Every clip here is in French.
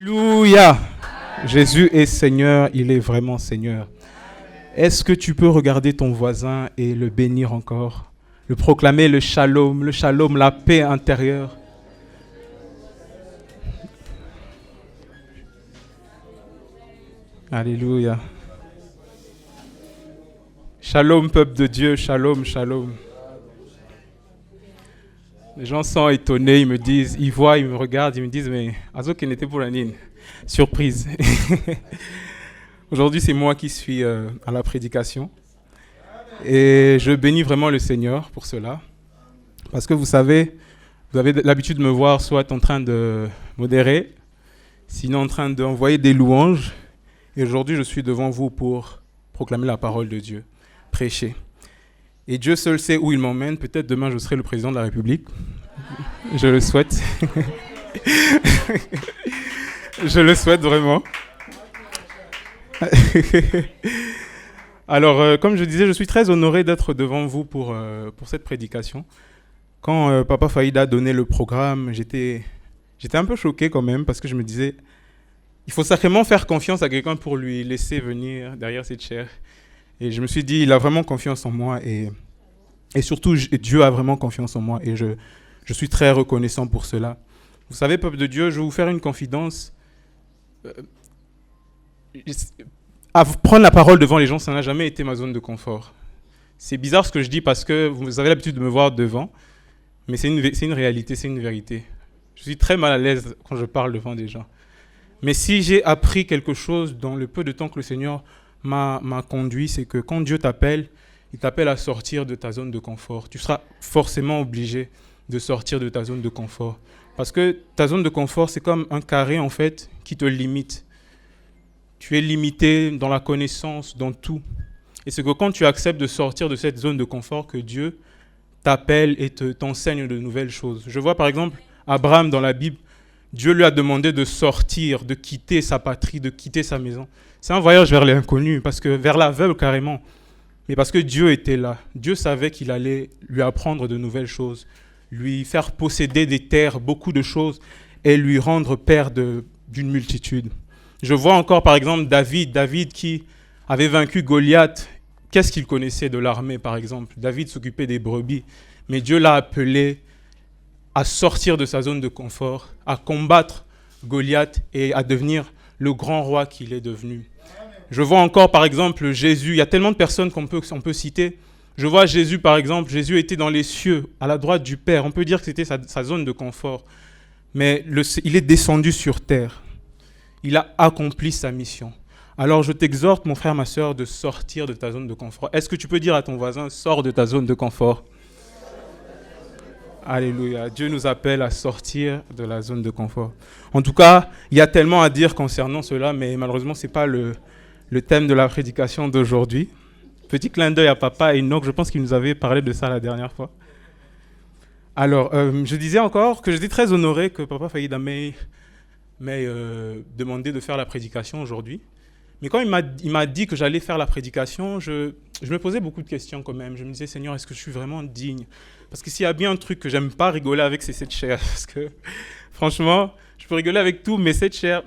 Alléluia. Jésus est Seigneur, il est vraiment Seigneur. Est-ce que tu peux regarder ton voisin et le bénir encore? Le proclamer, le shalom, la paix intérieure. Alléluia. Shalom, peuple de Dieu, shalom, shalom. Les gens sont étonnés, ils me disent, ils voient, ils me regardent, ils me disent, mais Azo qui n'était pour la nine. Surprise. Aujourd'hui, c'est moi qui suis à la prédication. Et je bénis vraiment le Seigneur pour cela. Parce que vous savez, vous avez l'habitude de me voir soit en train de modérer, sinon en train d'envoyer des louanges. Et aujourd'hui, je suis devant vous pour proclamer la parole de Dieu, prêcher. Et Dieu seul sait où il m'emmène. Peut-être demain, je serai le président de la République. Je le souhaite. Je le souhaite vraiment. Alors, comme je disais, je suis très honoré d'être devant vous pour cette prédication. Quand Papa Faïd a donné le programme, j'étais un peu choqué quand même parce que je me disais, il faut sacrément faire confiance à quelqu'un pour lui laisser venir derrière cette chaire. Et je me suis dit, il a vraiment confiance en moi et surtout, Dieu a vraiment confiance en moi et je suis très reconnaissant pour cela. Vous savez, peuple de Dieu, je vais vous faire une confidence. Prendre la parole devant les gens, ça n'a jamais été ma zone de confort. C'est bizarre ce que je dis parce que vous avez l'habitude de me voir devant, mais c'est une réalité, c'est une vérité. Je suis très mal à l'aise quand je parle devant des gens. Mais si j'ai appris quelque chose dans le peu de temps que le Seigneur m'a conduit, c'est que quand Dieu t'appelle, il t'appelle à sortir de ta zone de confort. Tu seras forcément obligé de sortir de ta zone de confort. Parce que ta zone de confort, c'est comme un carré en fait qui te limite. Tu es limité dans la connaissance, dans tout. Et c'est que quand tu acceptes de sortir de cette zone de confort que Dieu t'appelle et t'enseigne de nouvelles choses. Je vois par exemple Abraham dans la Bible, Dieu lui a demandé de sortir, de quitter sa patrie, de quitter sa maison. C'est un voyage vers l'inconnu, parce que vers l'aveugle carrément. Mais parce que Dieu était là. Dieu savait qu'il allait lui apprendre de nouvelles choses, lui faire posséder des terres, beaucoup de choses, et lui rendre père d'une multitude. Je vois encore par exemple David qui avait vaincu Goliath. Qu'est-ce qu'il connaissait de l'armée par exemple? David s'occupait des brebis, mais Dieu l'a appelé à sortir de sa zone de confort, à combattre Goliath et à devenir le grand roi qu'il est devenu. Je vois encore par exemple Jésus, il y a tellement de personnes qu'on peut citer. Je vois Jésus par exemple, Jésus était dans les cieux, à la droite du Père. On peut dire que c'était sa zone de confort, mais il est descendu sur terre. Il a accompli sa mission. Alors je t'exhorte, mon frère, ma soeur, de sortir de ta zone de confort. Est-ce que tu peux dire à ton voisin, sors de ta zone de confort? Alléluia. Dieu nous appelle à sortir de la zone de confort. En tout cas, il y a tellement à dire concernant cela, mais malheureusement, ce n'est pas le thème de la prédication d'aujourd'hui. Petit clin d'œil à Papa Enoch, je pense qu'il nous avait parlé de ça la dernière fois. Alors, je disais encore que j'étais très honoré que Papa Faïda m'ait demandé de faire la prédication aujourd'hui. Mais quand il m'a dit que j'allais faire la prédication, je me posais beaucoup de questions quand même. Je me disais, Seigneur, est-ce que je suis vraiment digne? Parce que s'il y a bien un truc que j'aime pas rigoler avec, c'est cette chair. Parce que, franchement, je peux rigoler avec tout, mais cette chair...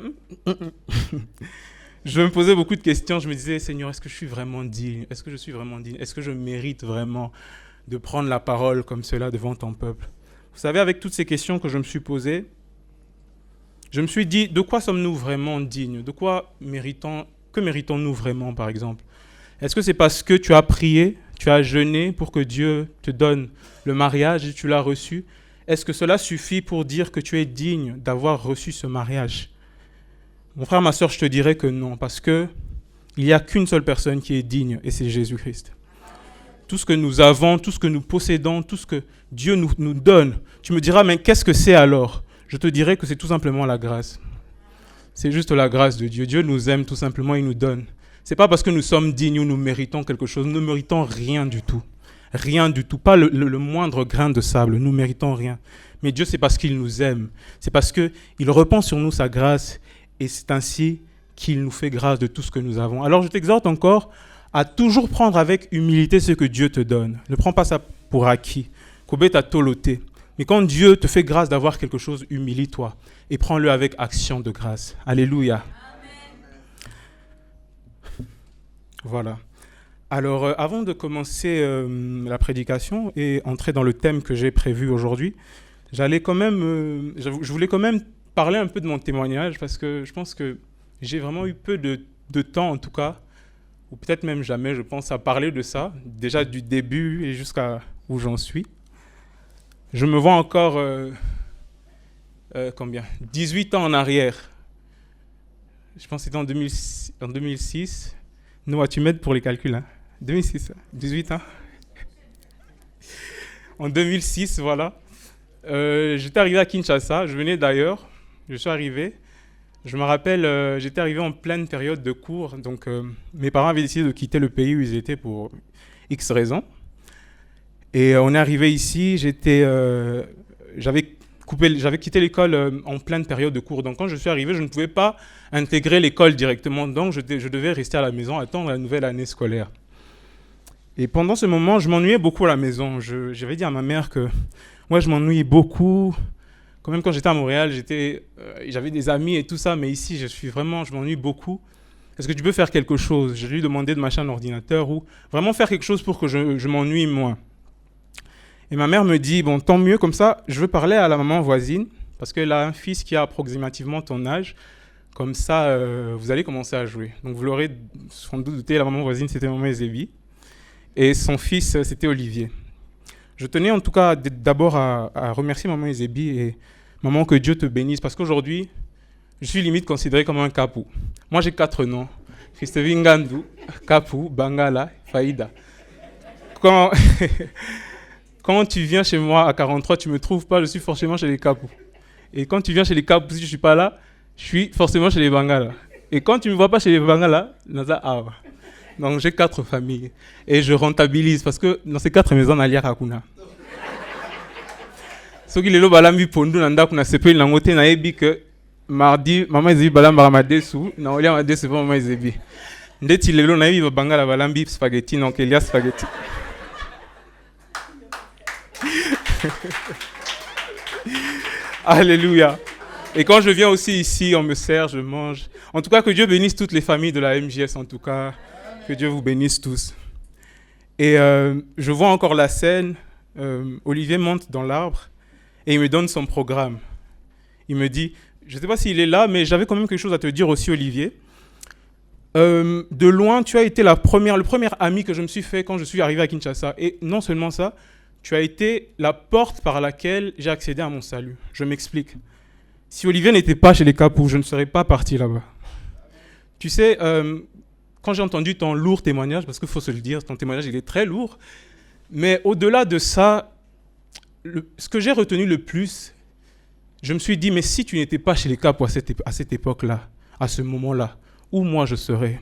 Je me posais beaucoup de questions. Je me disais, Seigneur, est-ce que je suis vraiment digne? Est-ce que je suis vraiment digne? Est-ce que je mérite vraiment de prendre la parole comme cela devant ton peuple? Vous savez, avec toutes ces questions que je me suis posées, je me suis dit, de quoi sommes-nous vraiment dignes? Que méritons-nous vraiment, par exemple? Est-ce que c'est parce que tu as prié, tu as jeûné pour que Dieu te donne le mariage et tu l'as reçu? Est-ce que cela suffit pour dire que tu es digne d'avoir reçu ce mariage? Mon frère, ma soeur, je te dirais que non, parce qu'il n'y a qu'une seule personne qui est digne, et c'est Jésus-Christ. Tout ce que nous avons, tout ce que nous possédons, tout ce que Dieu nous donne, tu me diras, mais qu'est-ce que c'est alors? Je te dirais que c'est tout simplement la grâce. C'est juste la grâce de Dieu. Dieu nous aime tout simplement, il nous donne. Ce n'est pas parce que nous sommes dignes ou nous méritons quelque chose, nous ne méritons rien du tout. Rien du tout, pas le moindre grain de sable, nous ne méritons rien. Mais Dieu, c'est parce qu'il nous aime, c'est parce qu'il répand sur nous sa grâce, et c'est ainsi qu'il nous fait grâce de tout ce que nous avons. Alors je t'exhorte encore à toujours prendre avec humilité ce que Dieu te donne. Ne prends pas ça pour acquis. Kobe t'a toloté. Mais quand Dieu te fait grâce d'avoir quelque chose, humilie-toi et prends-le avec action de grâce. Alléluia. Voilà. Alors, avant de commencer la prédication et entrer dans le thème que j'ai prévu aujourd'hui, je voulais quand même parler un peu de mon témoignage parce que je pense que j'ai vraiment eu peu de temps, en tout cas, ou peut-être même jamais, je pense, à parler de ça, déjà du début et jusqu'à où j'en suis. Je me vois encore, 18 ans en arrière. Je pense que c'était en 2006. Noah, tu m'aides pour les calculs, hein? 2006, 18 ans. En 2006, voilà. J'étais arrivé à Kinshasa, je venais d'ailleurs, je suis arrivé. Je me rappelle, j'étais arrivé en pleine période de cours, donc mes parents avaient décidé de quitter le pays où ils étaient pour X raisons. Et on est arrivé ici, j'avais quitté l'école en pleine période de cours. Donc quand je suis arrivé, je ne pouvais pas intégrer l'école directement. Donc je devais rester à la maison, attendre la nouvelle année scolaire. Et pendant ce moment, je m'ennuyais beaucoup à la maison. J'avais dit à ma mère que moi, je m'ennuyais beaucoup. Quand même, quand j'étais à Montréal, j'avais des amis et tout ça, mais ici, je m'ennuie beaucoup. Est-ce que tu peux faire quelque chose? Je lui ai demandé de m'acheter un ordinateur ou vraiment faire quelque chose pour que je m'ennuie moins. Et ma mère me dit, bon, tant mieux, comme ça, je veux parler à la maman voisine, parce qu'elle a un fils qui a approximativement ton âge. Comme ça, vous allez commencer à jouer. Donc, vous l'aurez sans doute douté, la maman voisine, c'était maman Ezébi. Et son fils, c'était Olivier. Je tenais en tout cas d'abord à remercier maman Ezébi et maman, que Dieu te bénisse, parce qu'aujourd'hui, je suis limite considéré comme un kapou. Moi, j'ai 4 noms. Christophe Ngandou, Kapou, Bangala, Faïda. Quand tu viens chez moi à 43, tu ne me trouves pas, je suis forcément chez les kapous. Et quand tu viens chez les kapous, si je ne suis pas là, je suis forcément chez les Bangala. Et quand tu ne me vois pas chez les Bangala, Naza Awa. Donc j'ai 4 familles. Et je rentabilise, parce que dans ces 4 maisons, on a Hakuna. Ce qui est le balambi pondu nanda kuna sepe langote na ebi que mardi maman Ezébi balamba ramadesu na olia madesu pour maman Ezébi. Ndeti lelo na ebi bangala balambi spaghetti donc il y a spaghetti. Alléluia. Et quand je viens aussi ici, on me sert, je mange. En tout cas, que Dieu bénisse toutes les familles de la MJS, en tout cas. Que Dieu vous bénisse tous. Et je vois encore la scène. Olivier monte dans l'arbre et il me donne son programme. Il me dit, je ne sais pas s'il est là, mais j'avais quand même quelque chose à te dire aussi, Olivier. De loin, tu as été le premier ami que je me suis fait quand je suis arrivé à Kinshasa. Et non seulement ça, tu as été la porte par laquelle j'ai accédé à mon salut. Je m'explique. Si Olivier n'était pas chez les Kapous, je ne serais pas parti là-bas. Tu sais, quand j'ai entendu ton lourd témoignage, parce qu'il faut se le dire, ton témoignage, il est très lourd, mais au-delà de ça, ce que j'ai retenu le plus, je me suis dit, mais si tu n'étais pas chez les Kapous à cette époque-là, à ce moment-là, où moi je serais?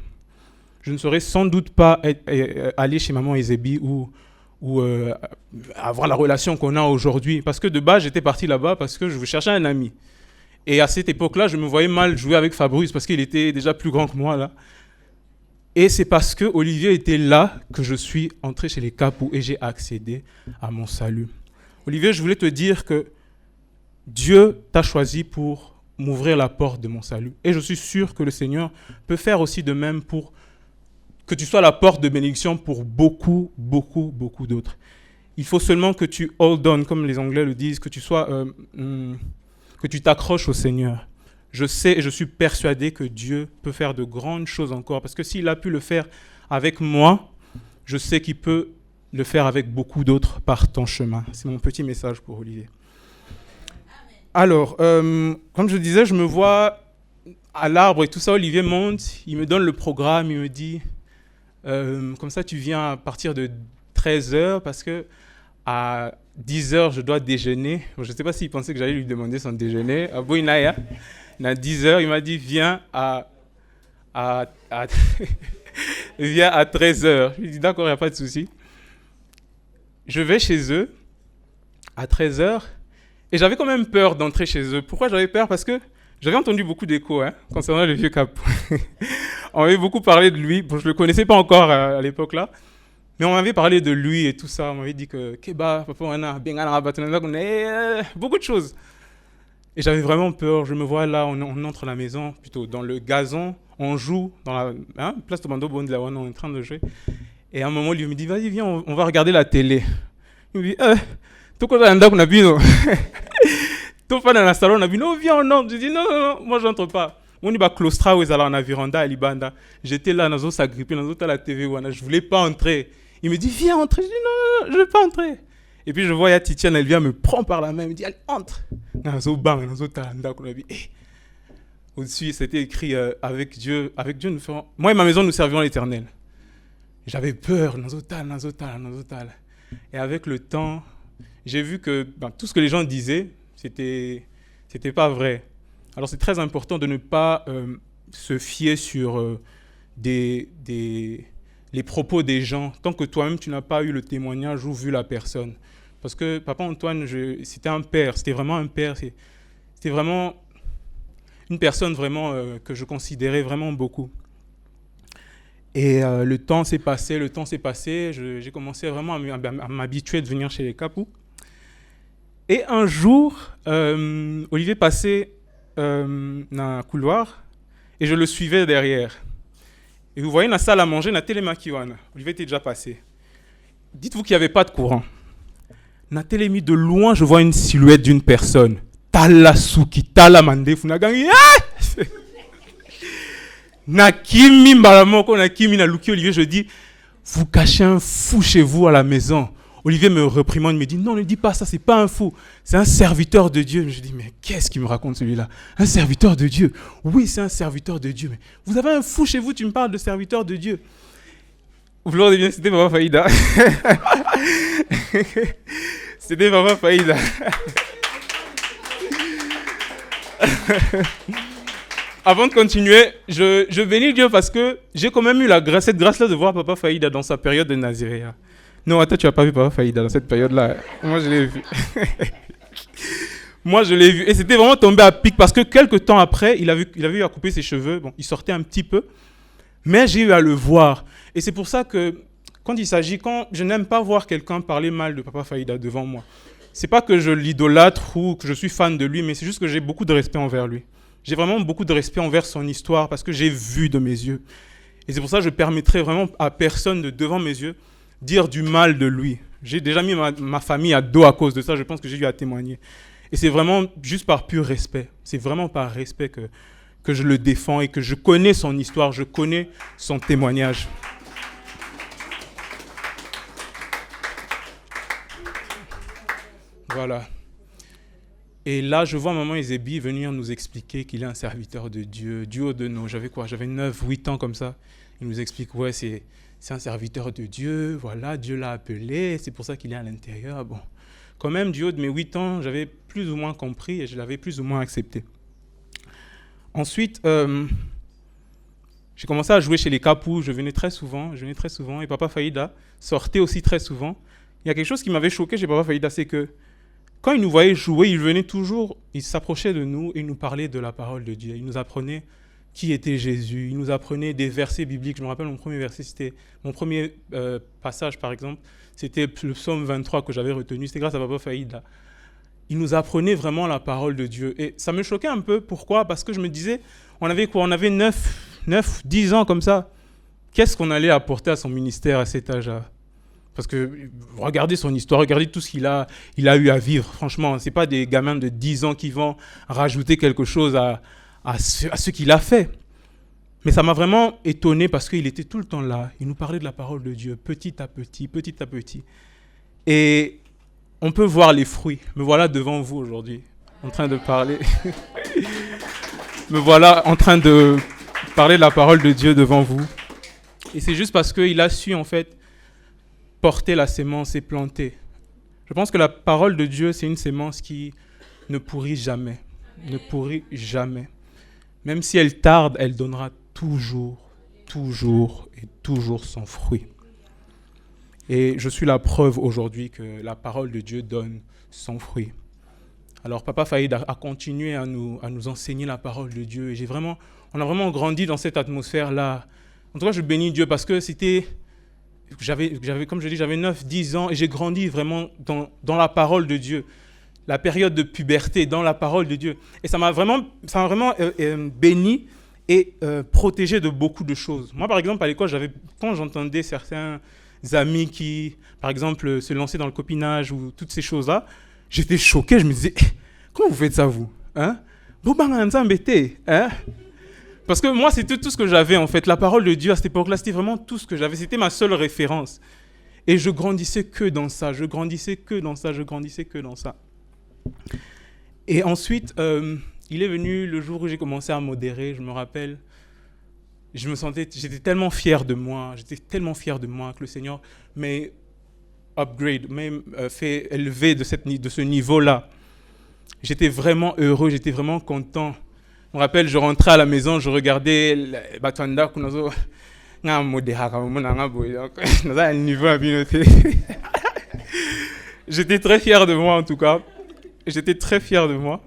Je ne serais sans doute pas allé chez maman Ezébi ou avoir la relation qu'on a aujourd'hui. Parce que de base, j'étais parti là-bas parce que je cherchais un ami. Et à cette époque-là, je me voyais mal jouer avec Fabrice parce qu'il était déjà plus grand que moi, là. Et c'est parce que Olivier était là que je suis entré chez les Kapous et j'ai accédé à mon salut. Olivier, je voulais te dire que Dieu t'a choisi pour m'ouvrir la porte de mon salut. Et je suis sûr que le Seigneur peut faire aussi de même pour que tu sois la porte de bénédiction pour beaucoup, beaucoup, beaucoup d'autres. Il faut seulement que tu hold on, comme les Anglais le disent, que tu t'accroches au Seigneur. Je sais et je suis persuadé que Dieu peut faire de grandes choses encore, parce que s'il a pu le faire avec moi, je sais qu'il peut le faire avec beaucoup d'autres par ton chemin. C'est mon petit message pour Olivier. Alors, comme je disais, je me vois à l'arbre et tout ça. Olivier monte, il me donne le programme, il me dit, comme ça tu viens à partir de 13h, parce que à 10h je dois déjeuner. Je ne sais pas s'il pensait que j'allais lui demander son déjeuner. À Boinaya, à 10h, il m'a dit, viens à viens à 13h. Je lui ai dit, d'accord, il n'y a pas de souci. Je vais chez eux à 13h. Et j'avais quand même peur d'entrer chez eux. Pourquoi j'avais peur? Parce que j'avais entendu beaucoup d'échos concernant le vieux Kapou. On avait beaucoup parlé de lui. Bon, je ne le connaissais pas encore à l'époque-là. Mais on m'avait parlé de lui et tout ça. On m'avait dit que Keba, papa, on a bien beaucoup de choses. Et j'avais vraiment peur. Je me vois là, on entre à la maison, plutôt dans le gazon, on joue dans la place de Bando Bondi, là où on est en train de jouer. Et à un moment, lui me dit, vas-y, viens, on va regarder la télé. Il me dit, tout le monde a vu, non. Tout le monde dans la salon, on a vu, non, viens, on entre. Je dis, non, moi, je n'entre pas. On y va claustra où ils allaient en aviranda à Libanda. J'étais là, dans sa grippe, dans la TV, je ne voulais pas entrer. Il me dit, viens entrer. Je dis, non, je ne veux pas entrer. Et puis je vois, il y a Titiane, elle vient me prendre par la main, elle me dit, allez, entre. Au-dessus, c'était écrit, avec Dieu, nous ferons... Moi et ma maison, nous servirons l'Éternel. J'avais peur, nazotal. Et avec le temps, j'ai vu que tout ce que les gens disaient, c'était pas vrai. Alors c'est très important de ne pas se fier sur les propos des gens, tant que toi-même tu n'as pas eu le témoignage ou vu la personne. Parce que Papa Antoine, c'était un père, c'était vraiment un père, c'était vraiment une personne vraiment que je considérais vraiment beaucoup. Et le temps s'est passé, j'ai commencé vraiment à m'habituer de venir chez les Kapou. Et un jour, Olivier passait dans un couloir et je le suivais derrière. Et vous voyez, dans la salle à manger, dans la télémakiwana, Olivier était déjà passé. Dites-vous qu'il n'y avait pas de courant. Dans la télémi, de loin, je vois une silhouette d'une personne. Tala Suki, Tala Mande, Funagangi. Nakimi Mbalamoko, Nakimi Naluki, Olivier, je dis, vous cachez un fou chez vous à la maison. Olivier me reprimande, il me dit, non, ne dis pas ça, c'est pas un fou, c'est un serviteur de Dieu. Je dis, mais qu'est-ce qu'il me raconte celui-là? Un serviteur de Dieu? Oui, c'est un serviteur de Dieu, mais vous avez un fou chez vous, tu me parles de serviteur de Dieu. Vous voulez bien, c'était Papa Faïda. C'était Papa Faïda. Avant de continuer, je bénis Dieu parce que j'ai quand même eu cette grâce-là de voir Papa Faïda dans sa période de Naziréa. Non, attends, tu n'as pas vu Papa Faïda dans cette période-là. Moi, je l'ai vu. Moi, je l'ai vu. Et c'était vraiment tombé à pic parce que quelques temps après, il avait eu à couper ses cheveux. Bon, il sortait un petit peu. Mais j'ai eu à le voir. Et c'est pour ça que quand je n'aime pas voir quelqu'un parler mal de Papa Faïda devant moi. C'est pas que je l'idolâtre ou que je suis fan de lui, mais c'est juste que j'ai beaucoup de respect envers lui. J'ai vraiment beaucoup de respect envers son histoire parce que j'ai vu de mes yeux. Et c'est pour ça que je permettrai vraiment à personne de devant mes yeux dire du mal de lui. J'ai déjà mis ma famille à dos à cause de ça, je pense que j'ai eu à témoigner. Et c'est vraiment juste par pur respect. C'est vraiment par respect que je le défends et que je connais son histoire, je connais son témoignage. Voilà. Et là, je vois maman Ezébi venir nous expliquer qu'il est un serviteur de Dieu, du haut de nous. J'avais 9, 8 ans comme ça. Il nous explique, ouais, c'est un serviteur de Dieu, voilà, Dieu l'a appelé, c'est pour ça qu'il est à l'intérieur. Bon, quand même, du haut de mes 8 ans, j'avais plus ou moins compris et je l'avais plus ou moins accepté. Ensuite, j'ai commencé à jouer chez les Kapou, je venais très souvent, et Papa Faïda sortait aussi très souvent. Il y a quelque chose qui m'avait choqué chez Papa Faïda, c'est que quand il nous voyait jouer, il venait toujours, il s'approchait de nous et il nous parlait de la parole de Dieu. Il nous apprenait qui était Jésus, il nous apprenait des versets bibliques. Je me rappelle, mon premier passage, par exemple, c'était le psaume 23 que j'avais retenu, c'était grâce à Papa Faïda. Il nous apprenait vraiment la parole de Dieu. Et ça me choquait un peu, pourquoi? Parce que je me disais, on avait 9, 10 ans comme ça. Qu'est-ce qu'on allait apporter à son ministère à cet âge-là? Parce que regardez son histoire, regardez tout ce qu'il a eu à vivre. Franchement, ce n'est pas des gamins de 10 ans qui vont rajouter quelque chose à ce qu'il a fait. Mais ça m'a vraiment étonné parce qu'il était tout le temps là. Il nous parlait de la parole de Dieu, petit à petit. Et on peut voir les fruits. Me voilà devant vous aujourd'hui, en train de parler. Me voilà en train de parler de la parole de Dieu devant vous. Et c'est juste parce qu'il a su, en fait, porter la sémence et planter. Je pense que la parole de Dieu, c'est une sémence qui ne pourrit jamais. Ne pourrit jamais. Même si elle tarde, elle donnera toujours son fruit. Et je suis la preuve aujourd'hui que la parole de Dieu donne son fruit. Alors Papa Faïd a continué à nous enseigner la parole de Dieu. Et on a vraiment grandi dans cette atmosphère-là. En tout cas, je bénis Dieu parce que c'était comme je dis, j'avais 9-10 ans et j'ai grandi vraiment dans la parole de Dieu. La période de puberté dans la parole de Dieu. Et ça m'a vraiment béni et protégé de beaucoup de choses. Moi, par exemple, à l'école, quand j'entendais certains amis qui, par exemple, se lançaient dans le copinage ou toutes ces choses-là, j'étais choqué. Je me disais, comment vous faites ça, vous, hein? Parce que moi, c'était tout ce que j'avais, en fait. La parole de Dieu, à cette époque-là, c'était vraiment tout ce que j'avais. C'était ma seule référence. Et je grandissais que dans ça. Je grandissais que dans ça. Et ensuite, il est venu le jour où j'ai commencé à modérer, je me rappelle. J'étais tellement fier de moi. Que le Seigneur m'ait upgrade, m'ait fait élever de ce niveau-là. J'étais vraiment heureux, j'étais vraiment content. Je me rappelle, je rentrais à la maison, je regardais Batwanda, j'étais très fier de moi en tout cas. J'étais très fier de moi.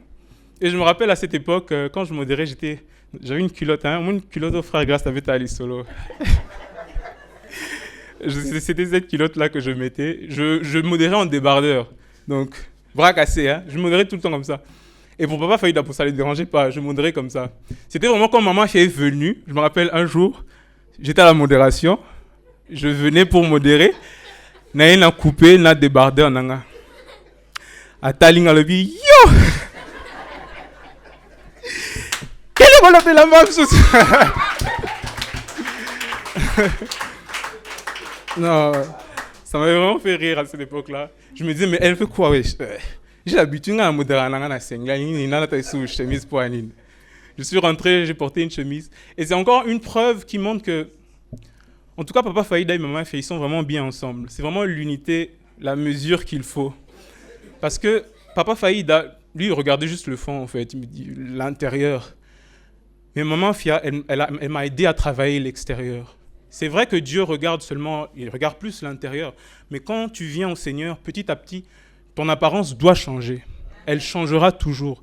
Et je me rappelle à cette époque, quand je modérais, j'avais une culotte, une culotte au frère grâce à Ali Solo. C'était cette culotte-là que je mettais. Je modérais en débardeur. Donc, bras cassés, je modérais tout le temps comme ça. Et pour Papa Faïda, pour ça ne les dérangeait pas, je modérais comme ça. C'était vraiment quand maman est venue. Je me rappelle un jour, j'étais à la modération. Je venais pour modérer. N'a coupé, n'a débardeur, n'a. À Talinga le bi, yo! Quelle est la même chose? Non, ça m'avait vraiment fait rire à cette époque-là. Je me disais, mais elle fait quoi, wesh? J'ai l'habitude à modérer la chemise pour Anine. Je suis rentré, j'ai porté une chemise. Et c'est encore une preuve qui montre que, en tout cas, Papa Faïda et Maman Faye, ils sont vraiment bien ensemble. C'est vraiment l'unité, la mesure qu'il faut. Parce que Papa Faïda, lui, il regardait juste le fond, en fait, l'intérieur. Mais Maman Fia, elle m'a aidé à travailler l'extérieur. C'est vrai que Dieu il regarde plus l'intérieur. Mais quand tu viens au Seigneur, petit à petit, ton apparence doit changer. Elle changera toujours.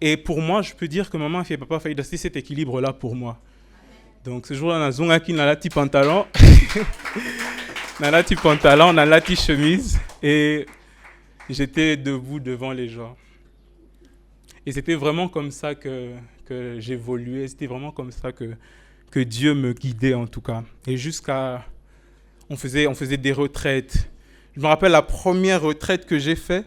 Et pour moi, je peux dire que Maman Fia et Papa Faïda, c'est cet équilibre-là pour moi. Donc ce jour-là, on a zonga qui n'a la petite pantalon. On a la petite pantalon, on a la petite chemise. Et j'étais debout devant les gens. Et c'était vraiment comme ça que j'évoluais. C'était vraiment comme ça que Dieu me guidait en tout cas. Et on faisait des retraites. Je me rappelle la première retraite que j'ai faite.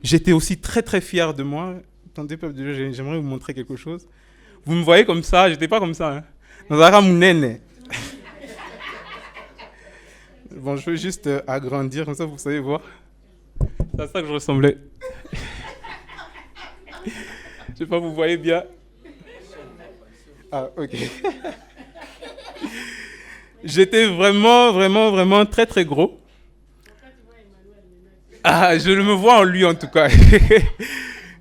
J'étais aussi très très fier de moi. Attendez, peuple de Dieu, j'aimerais vous montrer quelque chose. Vous me voyez comme ça, j'étais pas comme ça. Bon, je veux juste agrandir, comme ça vous savez voir. C'est à ça que je ressemblais. Je sais pas, vous voyez bien. Ah, ok. J'étais vraiment très très gros. Ah, je me vois en lui en tout cas.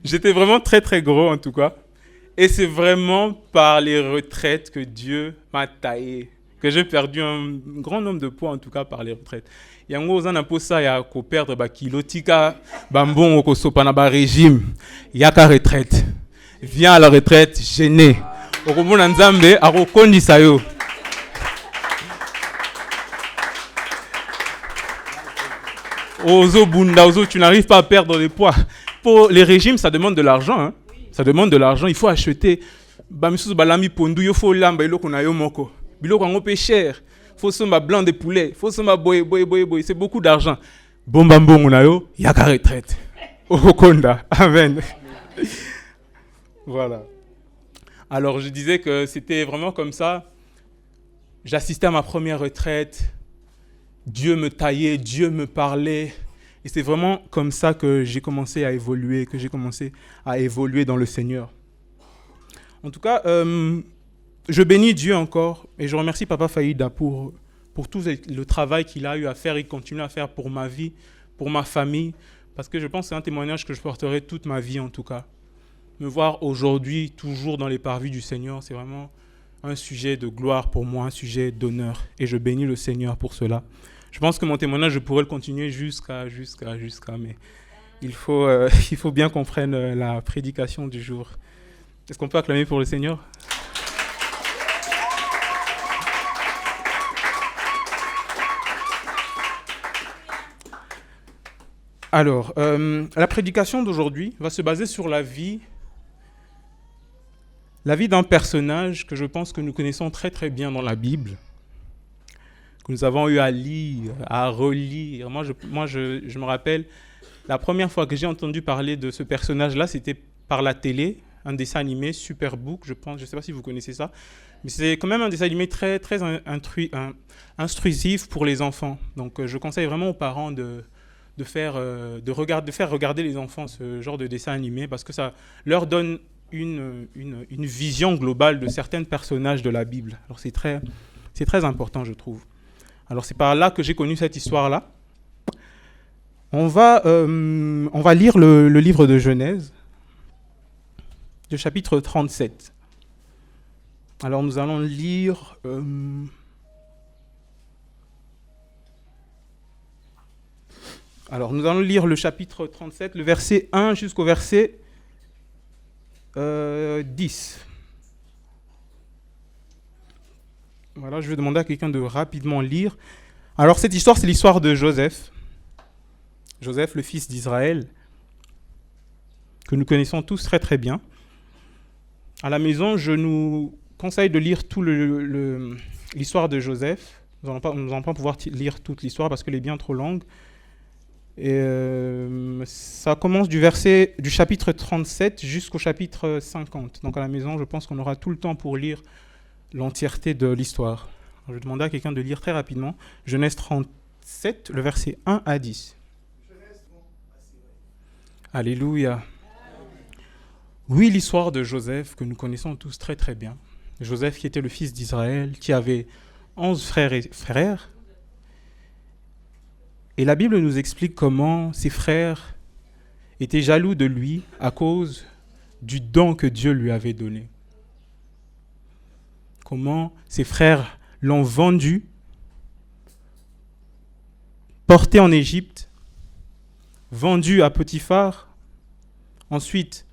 J'étais vraiment très très gros en tout cas. Et c'est vraiment par les retraites que Dieu m'a taillé, que j'ai perdu un grand nombre de poids en tout cas par les retraites. Yango ozana posa ya ko perdre ba kilo tika bambon ko sopana ba régime yaka retraite. Viens à la retraite gêné. Okomona Nzambe akokondisa yo. Ozo bunda, ozo, tu n'arrives pas à perdre des poids. Pour les régimes, ça demande de l'argent. Hein. Ça demande de l'argent. Il faut acheter. Bamisous balami pondu, il faut lamba iloko na yo moko. Biloko ngo pe cher. Faut somba blanc de poulet. Faut somba boy. C'est beaucoup d'argent. Bombambongo na yo, yaka retraite. Okonda. Amen. Voilà. Alors je disais que c'était vraiment comme ça. J'assistais à ma première retraite. Dieu me taillait, Dieu me parlait. Et c'est vraiment comme ça que j'ai commencé à évoluer, dans le Seigneur. En tout cas, je bénis Dieu encore et je remercie Papa Faïda pour tout le travail qu'il a eu à faire et continue à faire pour ma vie, pour ma famille, parce que je pense que c'est un témoignage que je porterai toute ma vie en tout cas. Me voir aujourd'hui toujours dans les parvis du Seigneur, c'est vraiment un sujet de gloire pour moi, un sujet d'honneur. Et je bénis le Seigneur pour cela. Je pense que mon témoignage, je pourrais le continuer jusqu'à, mais il faut bien qu'on prenne la prédication du jour. Est-ce qu'on peut acclamer pour le Seigneur ? Alors, la prédication d'aujourd'hui va se baser sur la vie d'un personnage que je pense que nous connaissons très très bien dans la Bible, que nous avons eu à lire, à relire. Moi, je me rappelle, la première fois que j'ai entendu parler de ce personnage-là, c'était par la télé, un dessin animé, Superbook, je pense, je ne sais pas si vous connaissez ça, mais c'est quand même un dessin animé très, très instruisif pour les enfants. Donc, je conseille vraiment aux parents de faire regarder les enfants ce genre de dessin animé parce que ça leur donne une vision globale de certains personnages de la Bible. Alors c'est très important, je trouve. Alors c'est par là que j'ai connu cette histoire-là. On va lire le livre de Genèse, le chapitre 37. Alors nous allons lire... Alors, nous allons lire le chapitre 37, le verset 1 jusqu'au verset 10. Voilà, je vais demander à quelqu'un de rapidement lire. Alors, cette histoire, c'est l'histoire de Joseph. Joseph, le fils d'Israël, que nous connaissons tous très très bien. À la maison, je nous conseille de lire tout l'histoire de Joseph. Nous n'allons pas pouvoir lire toute l'histoire parce qu'elle est bien trop longue. Et ça commence du chapitre 37 jusqu'au chapitre 50. Donc à la maison, je pense qu'on aura tout le temps pour lire l'entièreté de l'histoire. Je vais demander à quelqu'un de lire très rapidement Genèse 37, le verset 1 à 10. Alléluia. Oui, l'histoire de Joseph que nous connaissons tous très très bien. Joseph qui était le fils d'Israël, qui avait 11 frères. Et la Bible nous explique comment ses frères étaient jaloux de lui à cause du don que Dieu lui avait donné. Comment ses frères l'ont vendu, porté en Égypte, vendu à Potiphar, ensuite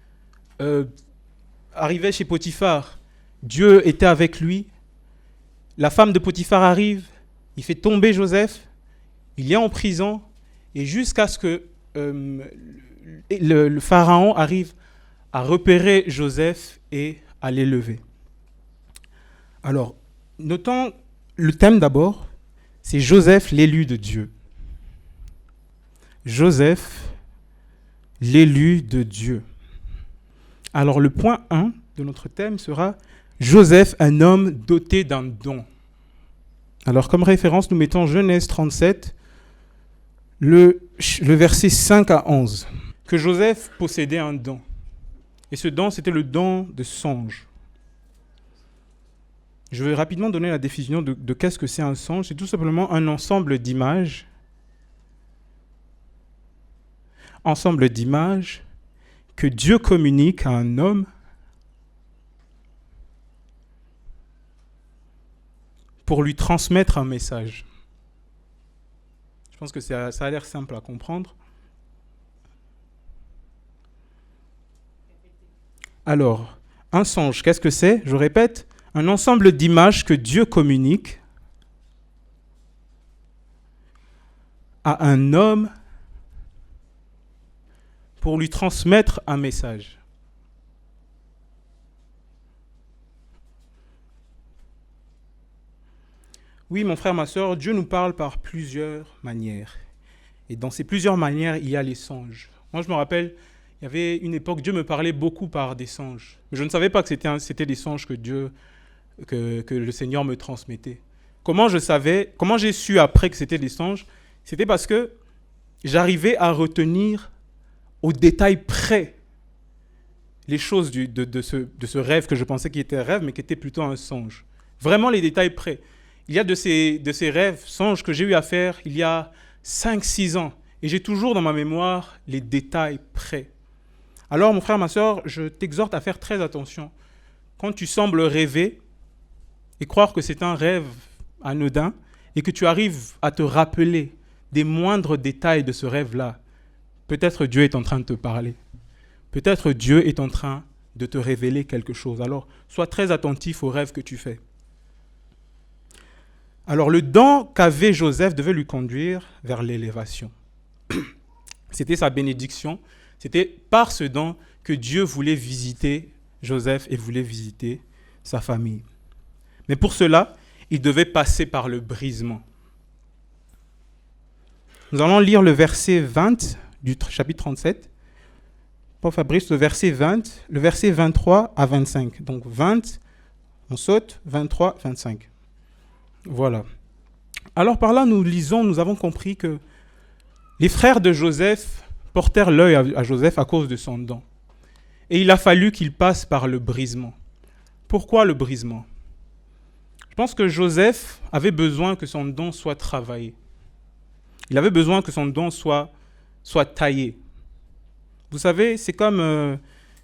arrivé chez Potiphar, Dieu était avec lui, la femme de Potiphar arrive, il fait tomber Joseph, il est en prison, et jusqu'à ce que le pharaon arrive à repérer Joseph et à l'élever. Alors, notons le thème d'abord, c'est Joseph, l'élu de Dieu. Joseph, l'élu de Dieu. Alors, le point 1 de notre thème sera Joseph, un homme doté d'un don. Alors, comme référence, nous mettons Genèse 37, le verset 5 à 11. Que Joseph possédait un don. Et ce don, c'était le don de songe. Je vais rapidement donner la définition de qu'est-ce que c'est un songe. C'est tout simplement un ensemble d'images. Ensemble d'images que Dieu communique à un homme pour lui transmettre un message. Je pense que ça a l'air simple à comprendre. Alors, un songe, qu'est-ce que c'est ? Je répète, un ensemble d'images que Dieu communique à un homme pour lui transmettre un message. Oui, mon frère, ma soeur, Dieu nous parle par plusieurs manières. Et dans ces plusieurs manières, il y a les songes. Moi, je me rappelle, il y avait une époque, Dieu me parlait beaucoup par des songes. Mais je ne savais pas que c'était des songes que le Seigneur me transmettait. Comment j'ai su après que c'était des songes ? C'était parce que j'arrivais à retenir au détail près les choses de ce rêve que je pensais qu'il était un rêve, mais qui était plutôt un songe. Vraiment les détails près. Il y a de ces rêves, songes que j'ai eu à faire il y a 5-6 ans. Et j'ai toujours dans ma mémoire les détails près. Alors, mon frère, ma soeur, je t'exhorte à faire très attention. Quand tu sembles rêver et croire que c'est un rêve anodin et que tu arrives à te rappeler des moindres détails de ce rêve-là, peut-être Dieu est en train de te parler. Peut-être Dieu est en train de te révéler quelque chose. Alors, sois très attentif aux rêves que tu fais. Alors, le don qu'avait Joseph devait lui conduire vers l'élévation. c'était sa bénédiction. C'était par ce don que Dieu voulait visiter Joseph et voulait visiter sa famille. Mais pour cela, il devait passer par le brisement. Nous allons lire le verset 20 du chapitre 37. Pour Fabrice, le verset 20, le verset 23 à 25. Donc 20, on saute, 23, 25. Voilà. Alors par là, nous avons compris que les frères de Joseph portèrent l'œil à Joseph à cause de son don. Et il a fallu qu'il passe par le brisement. Pourquoi le brisement ? Je pense que Joseph avait besoin que son don soit travaillé. Il avait besoin que son don soit taillé. Vous savez, c'est comme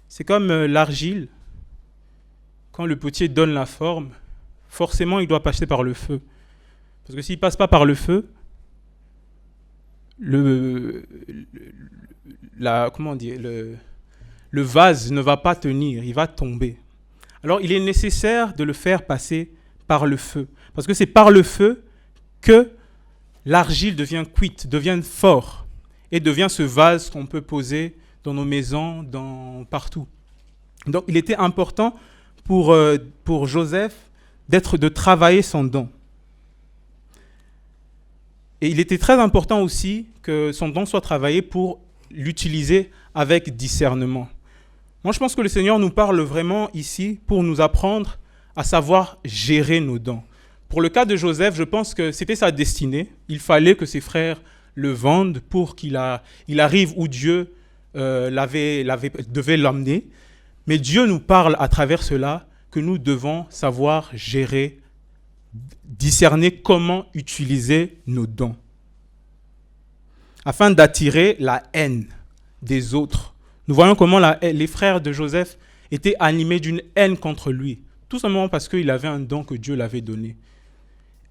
l'argile. Quand le potier donne la forme, forcément, il doit passer par le feu. Parce que s'il ne passe pas par le feu, le vase ne va pas tenir, il va tomber. Alors, il est nécessaire de le faire passer par le feu. Parce que c'est par le feu que l'argile devient cuite, devient fort et devient ce vase qu'on peut poser dans nos maisons, partout. Donc, il était important pour Joseph de travailler son don. Et il était très important aussi que son don soit travaillé pour l'utiliser avec discernement. Moi, je pense que le Seigneur nous parle vraiment ici pour nous apprendre à savoir gérer nos dons. Pour le cas de Joseph, je pense que c'était sa destinée. Il fallait que ses frères le vendent pour qu'il arrive où Dieu devait l'emmener. Mais Dieu nous parle à travers cela que nous devons savoir gérer, discerner comment utiliser nos dons afin d'attirer la haine des autres. Nous voyons comment les frères de Joseph étaient animés d'une haine contre lui, tout simplement parce qu'il avait un don que Dieu l'avait donné.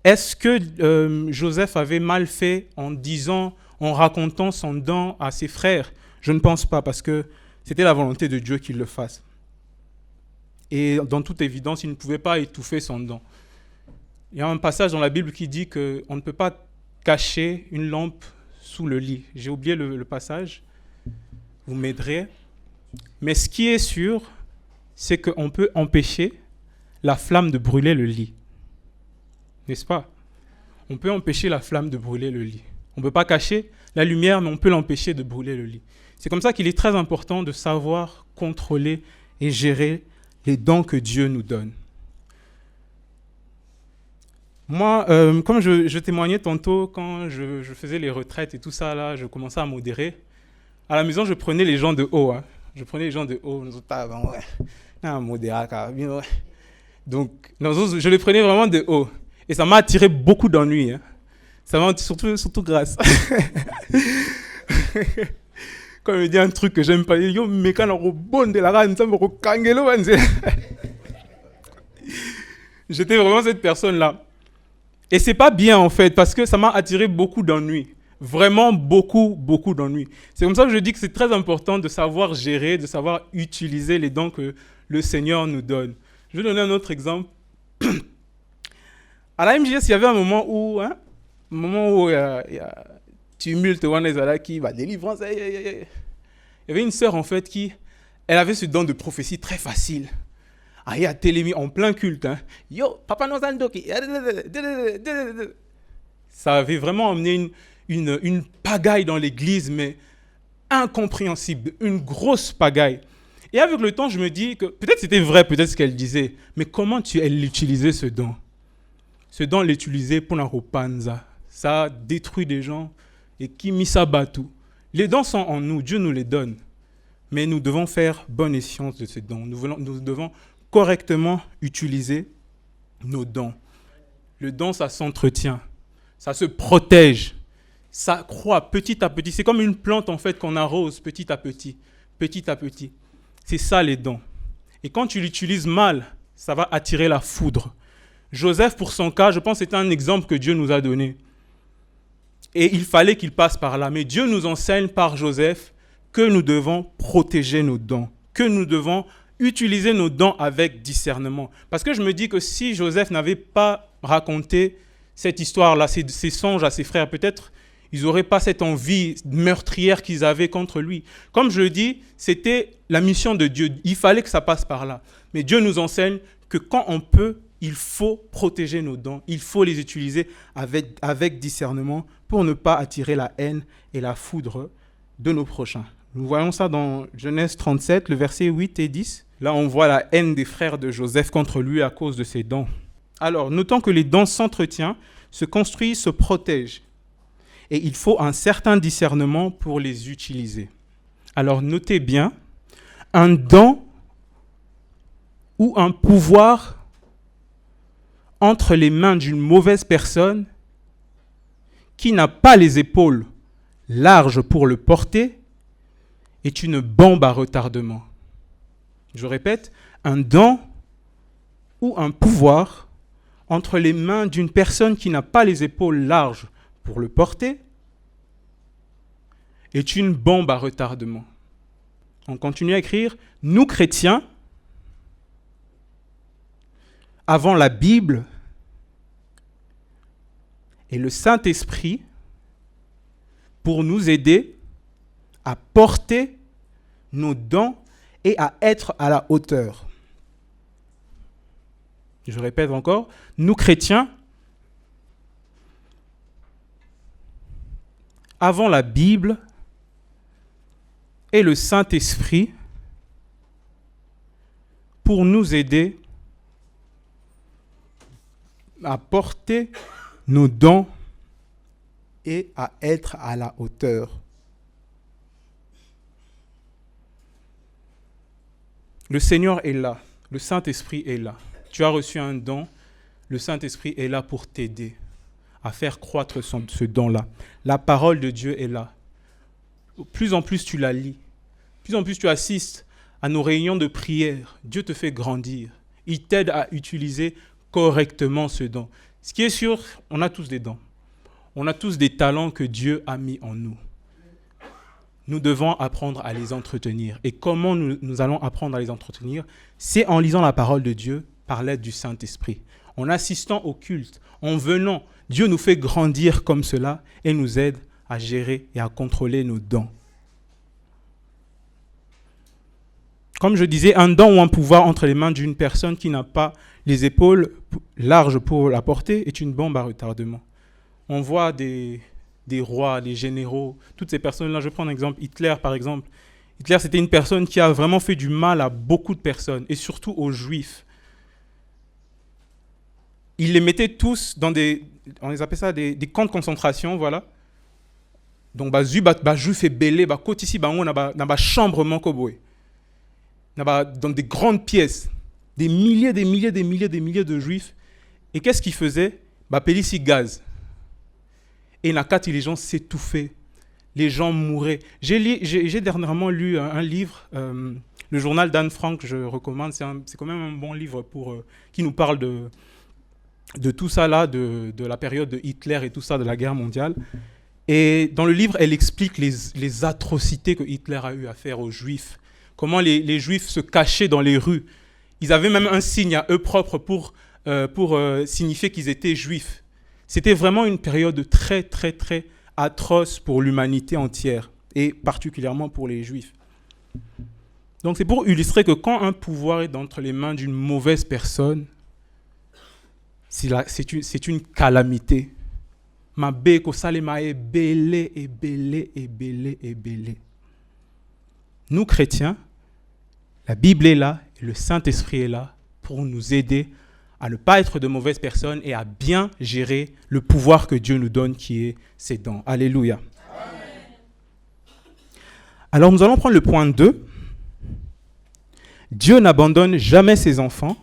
Est-ce que Joseph avait mal fait en racontant son don à ses frères ? Je ne pense pas, parce que c'était la volonté de Dieu qu'il le fasse. Et dans toute évidence, il ne pouvait pas étouffer son don. Il y a un passage dans la Bible qui dit qu'on ne peut pas cacher une lampe sous le lit. J'ai oublié le passage, vous m'aiderez. Mais ce qui est sûr, c'est qu'on peut empêcher la flamme de brûler le lit. N'est-ce pas ? On peut empêcher la flamme de brûler le lit. On ne peut pas cacher la lumière, mais on peut l'empêcher de brûler le lit. C'est comme ça qu'il est très important de savoir contrôler et gérer les dons que Dieu nous donne. Moi, comme je témoignais tantôt, quand je faisais les retraites et tout ça, là, je commençais à modérer. À la maison, je prenais les gens de haut. Hein. Je prenais les gens de haut. Donc, je les prenais vraiment de haut. Et ça m'a attiré beaucoup d'ennuis. Hein. Ça m'a surtout grâce. Quand il me dit un truc que j'aime pas, yo, mais quand on rebonde de la rane, ça me recangelo. J'étais vraiment cette personne-là. Et c'est pas bien en fait, parce que ça m'a attiré beaucoup d'ennuis. Vraiment beaucoup d'ennuis. C'est comme ça que je dis que c'est très important de savoir gérer, de savoir utiliser les dons que le Seigneur nous donne. Je vais donner un autre exemple. À la MJS, il y avait un moment où il y a tumulte, qui va délivrance. Il y avait une sœur en fait elle avait ce don de prophétie très facile. Il y a Télémi en plein culte. Hein. Yo, papa nous andoki. Ça avait vraiment amené une pagaille dans l'église, mais incompréhensible, une grosse pagaille. Et avec le temps, je me dis que peut-être c'était vrai, peut-être ce qu'elle disait, mais comment elle utilisait ce don ? Ce don, l'utilisait pour la ropanza. Ça détruit des gens et qui misabatu. Les dons sont en nous, Dieu nous les donne. Mais nous devons faire bonne escience de ces dons. Nous devons correctement utiliser nos dons. Le don, ça s'entretient, ça se protège, ça croît petit à petit. C'est comme une plante en fait qu'on arrose petit à petit. C'est ça les dons. Et quand tu l'utilises mal, ça va attirer la foudre. Joseph, pour son cas, je pense que c'était un exemple que Dieu nous a donné. Et il fallait qu'il passe par là. Mais Dieu nous enseigne par Joseph que nous devons protéger nos dons, que nous devons utiliser nos dons avec discernement. Parce que je me dis que si Joseph n'avait pas raconté cette histoire-là, ces songes à ses frères, peut-être Ils n'auraient pas cette envie meurtrière qu'ils avaient contre lui. Comme je le dis, c'était la mission de Dieu. Il fallait que ça passe par là. Mais Dieu nous enseigne que quand on peut, il faut protéger nos dons. Il faut les utiliser avec discernement pour ne pas attirer la haine et la foudre de nos prochains. Nous voyons ça dans Genèse 37, le verset 8 et 10. Là, on voit la haine des frères de Joseph contre lui à cause de ses dons. Alors, notons que les dons s'entretiennent, se construisent, se protègent. Et il faut un certain discernement pour les utiliser. Alors, notez bien, un don ou un pouvoir entre les mains d'une mauvaise personne qui n'a pas les épaules larges pour le porter est une bombe à retardement. Je répète, un don ou un pouvoir entre les mains d'une personne qui n'a pas les épaules larges pour le porter est une bombe à retardement. On continue à écrire, nous chrétiens, avant la Bible et le Saint-Esprit, pour nous aider à porter nos dons et à être à la hauteur. Je répète encore, nous chrétiens, avant la Bible et le Saint-Esprit, pour nous aider à porter nos dons et à être à la hauteur. Le Seigneur est là, le Saint-Esprit est là. Tu as reçu un don, le Saint-Esprit est là pour t'aider à faire croître ce don-là. La parole de Dieu est là. Plus en plus tu la lis, plus en plus tu assistes à nos réunions de prière, Dieu te fait grandir. Il t'aide à utiliser correctement ce don. Ce qui est sûr, on a tous des dons. On a tous des talents que Dieu a mis en nous. Nous devons apprendre à les entretenir. Et comment nous allons apprendre à les entretenir? C'est en lisant la parole de Dieu par l'aide du Saint-Esprit. En assistant au culte, en venant, Dieu nous fait grandir comme cela et nous aide à gérer et à contrôler nos dons. Comme je disais, un don ou un pouvoir entre les mains d'une personne qui n'a pas les épaules larges pour la porter est une bombe à retardement. On voit des rois, des généraux, toutes ces personnes-là. Je prends un exemple, Hitler par exemple. Hitler, c'était une personne qui a vraiment fait du mal à beaucoup de personnes, et surtout aux Juifs. Il les mettait tous dans on les appelait ça des camps de concentration, voilà. Donc, Juif et belé, côté ici, on a dans chambre mankoboé. Dans des grandes pièces, des milliers de Juifs. Et qu'est-ce qu'ils faisaient? Pélissi gaz. Et les gens s'étouffaient. Les gens mouraient. J'ai dernièrement lu un livre, le journal d'Anne Frank, je recommande. C'est quand même un bon livre qui nous parle de tout ça là, de la période de Hitler et tout ça, de la guerre mondiale. Et dans le livre, elle explique les atrocités que Hitler a eu à faire aux Juifs. Comment les Juifs se cachaient dans les rues. Ils avaient même un signe à eux propres pour signifier qu'ils étaient Juifs. C'était vraiment une période très, très, très atroce pour l'humanité entière, et particulièrement pour les Juifs. Donc c'est pour illustrer que quand un pouvoir est entre les mains d'une mauvaise personne, c'est une calamité. Ma beko salema est belé et belé et belé et belé. Nous, chrétiens, la Bible est là et le Saint-Esprit est là pour nous aider à ne pas être de mauvaises personnes et à bien gérer le pouvoir que Dieu nous donne, qui est ses dons. Alléluia. Amen. Alors nous allons prendre le point 2. Dieu n'abandonne jamais ses enfants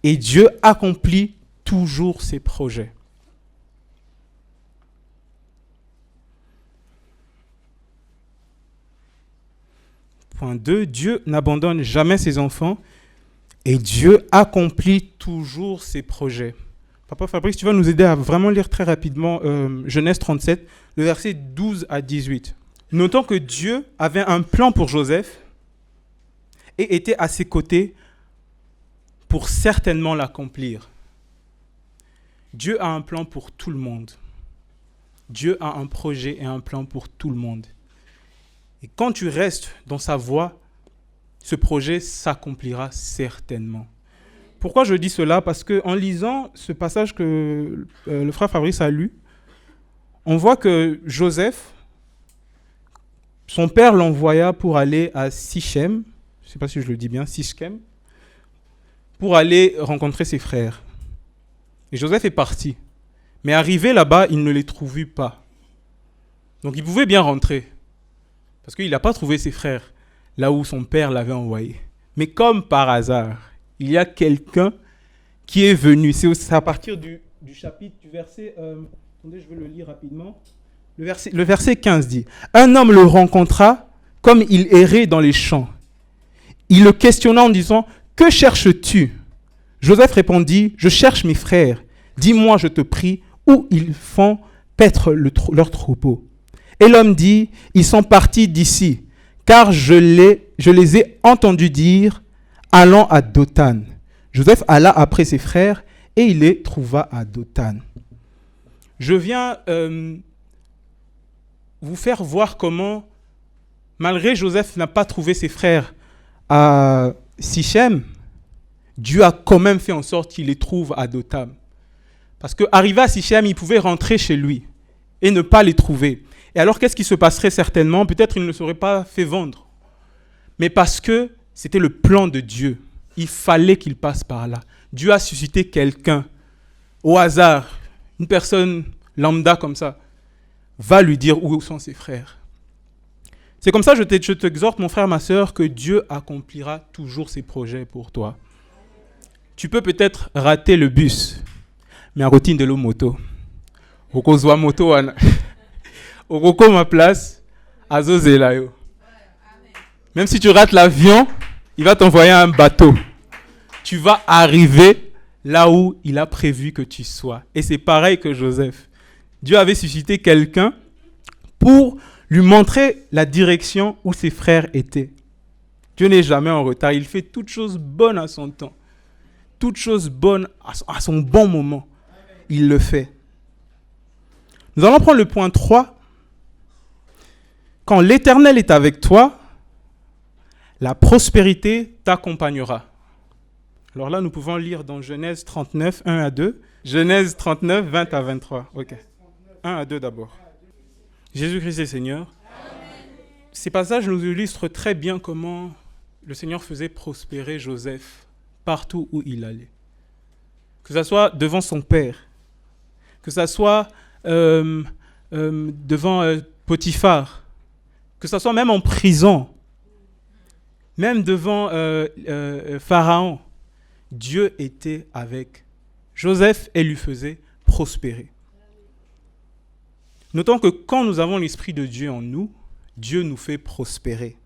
et Dieu accomplit toujours ses projets. Point 2, Dieu n'abandonne jamais ses enfants et Dieu accomplit toujours ses projets. Papa Fabrice, tu vas nous aider à vraiment lire très rapidement Genèse 37, le verset 12 à 18. Notons que Dieu avait un plan pour Joseph et était à ses côtés pour certainement l'accomplir. Dieu a un plan pour tout le monde. Dieu a un projet et un plan pour tout le monde. Et quand tu restes dans sa voie, ce projet s'accomplira certainement. Pourquoi je dis cela? Parce qu'en lisant ce passage que le frère Fabrice a lu, on voit que Joseph, son père l'envoya pour aller à Sichem, je ne sais pas si je le dis bien, Sichem, pour aller rencontrer ses frères. Et Joseph est parti. Mais arrivé là-bas, il ne les trouvait pas. Donc il pouvait bien rentrer. Parce qu'il n'a pas trouvé ses frères là où son père l'avait envoyé. Mais comme par hasard, il y a quelqu'un qui est venu. C'est à partir du chapitre, du verset... attendez, je vais le lire rapidement. Le verset 15 dit « Un homme le rencontra comme il errait dans les champs. Il le questionna en disant « Que cherches-tu » Joseph répondit « Je cherche mes frères. Dis-moi, je te prie, où ils font paître leur troupeau. » Et l'homme dit « Ils sont partis d'ici, car je les ai entendus dire « Allons à Dothan. » Joseph alla après ses frères et il les trouva à Dothan. Je viens vous faire voir comment, malgré Joseph n'a pas trouvé ses frères à Sichem, Dieu a quand même fait en sorte qu'il les trouve à Dothan. Parce qu'arrivé à Sichem, il pouvait rentrer chez lui et ne pas les trouver. Et alors, qu'est-ce qui se passerait certainement? Peut-être il ne serait pas fait vendre. Mais parce que c'était le plan de Dieu. Il fallait qu'il passe par là. Dieu a suscité quelqu'un, au hasard, une personne lambda comme ça, va lui dire où sont ses frères. C'est comme ça, je t'exhorte, mon frère, ma sœur, que Dieu accomplira toujours ses projets pour toi. Tu peux peut-être rater le bus, mais en routine de l'eau moto. Okozwa moto, Oroko ma place, Azozelayo. Même si tu rates l'avion, il va t'envoyer un bateau. Tu vas arriver là où il a prévu que tu sois. Et c'est pareil que Joseph. Dieu avait suscité quelqu'un pour lui montrer la direction où ses frères étaient. Dieu n'est jamais en retard. Il fait toutes choses bonnes à son temps. Toutes choses bonnes à son bon moment. Il le fait. Nous allons prendre le point 3. Quand l'Éternel est avec toi, la prospérité t'accompagnera. Alors là, nous pouvons lire dans Genèse 39, 1 à 2. Genèse 39, 20 à 23. Ok. 1 à 2 d'abord. Jésus-Christ est Seigneur. Ces passages nous illustrent très bien comment le Seigneur faisait prospérer Joseph partout où il allait. Que ce soit devant son père, que ce soit devant Potiphar, que ce soit même en prison, même devant Pharaon. Dieu était avec Joseph et lui faisait prospérer. Notons que quand nous avons l'Esprit de Dieu en nous, Dieu nous fait prospérer.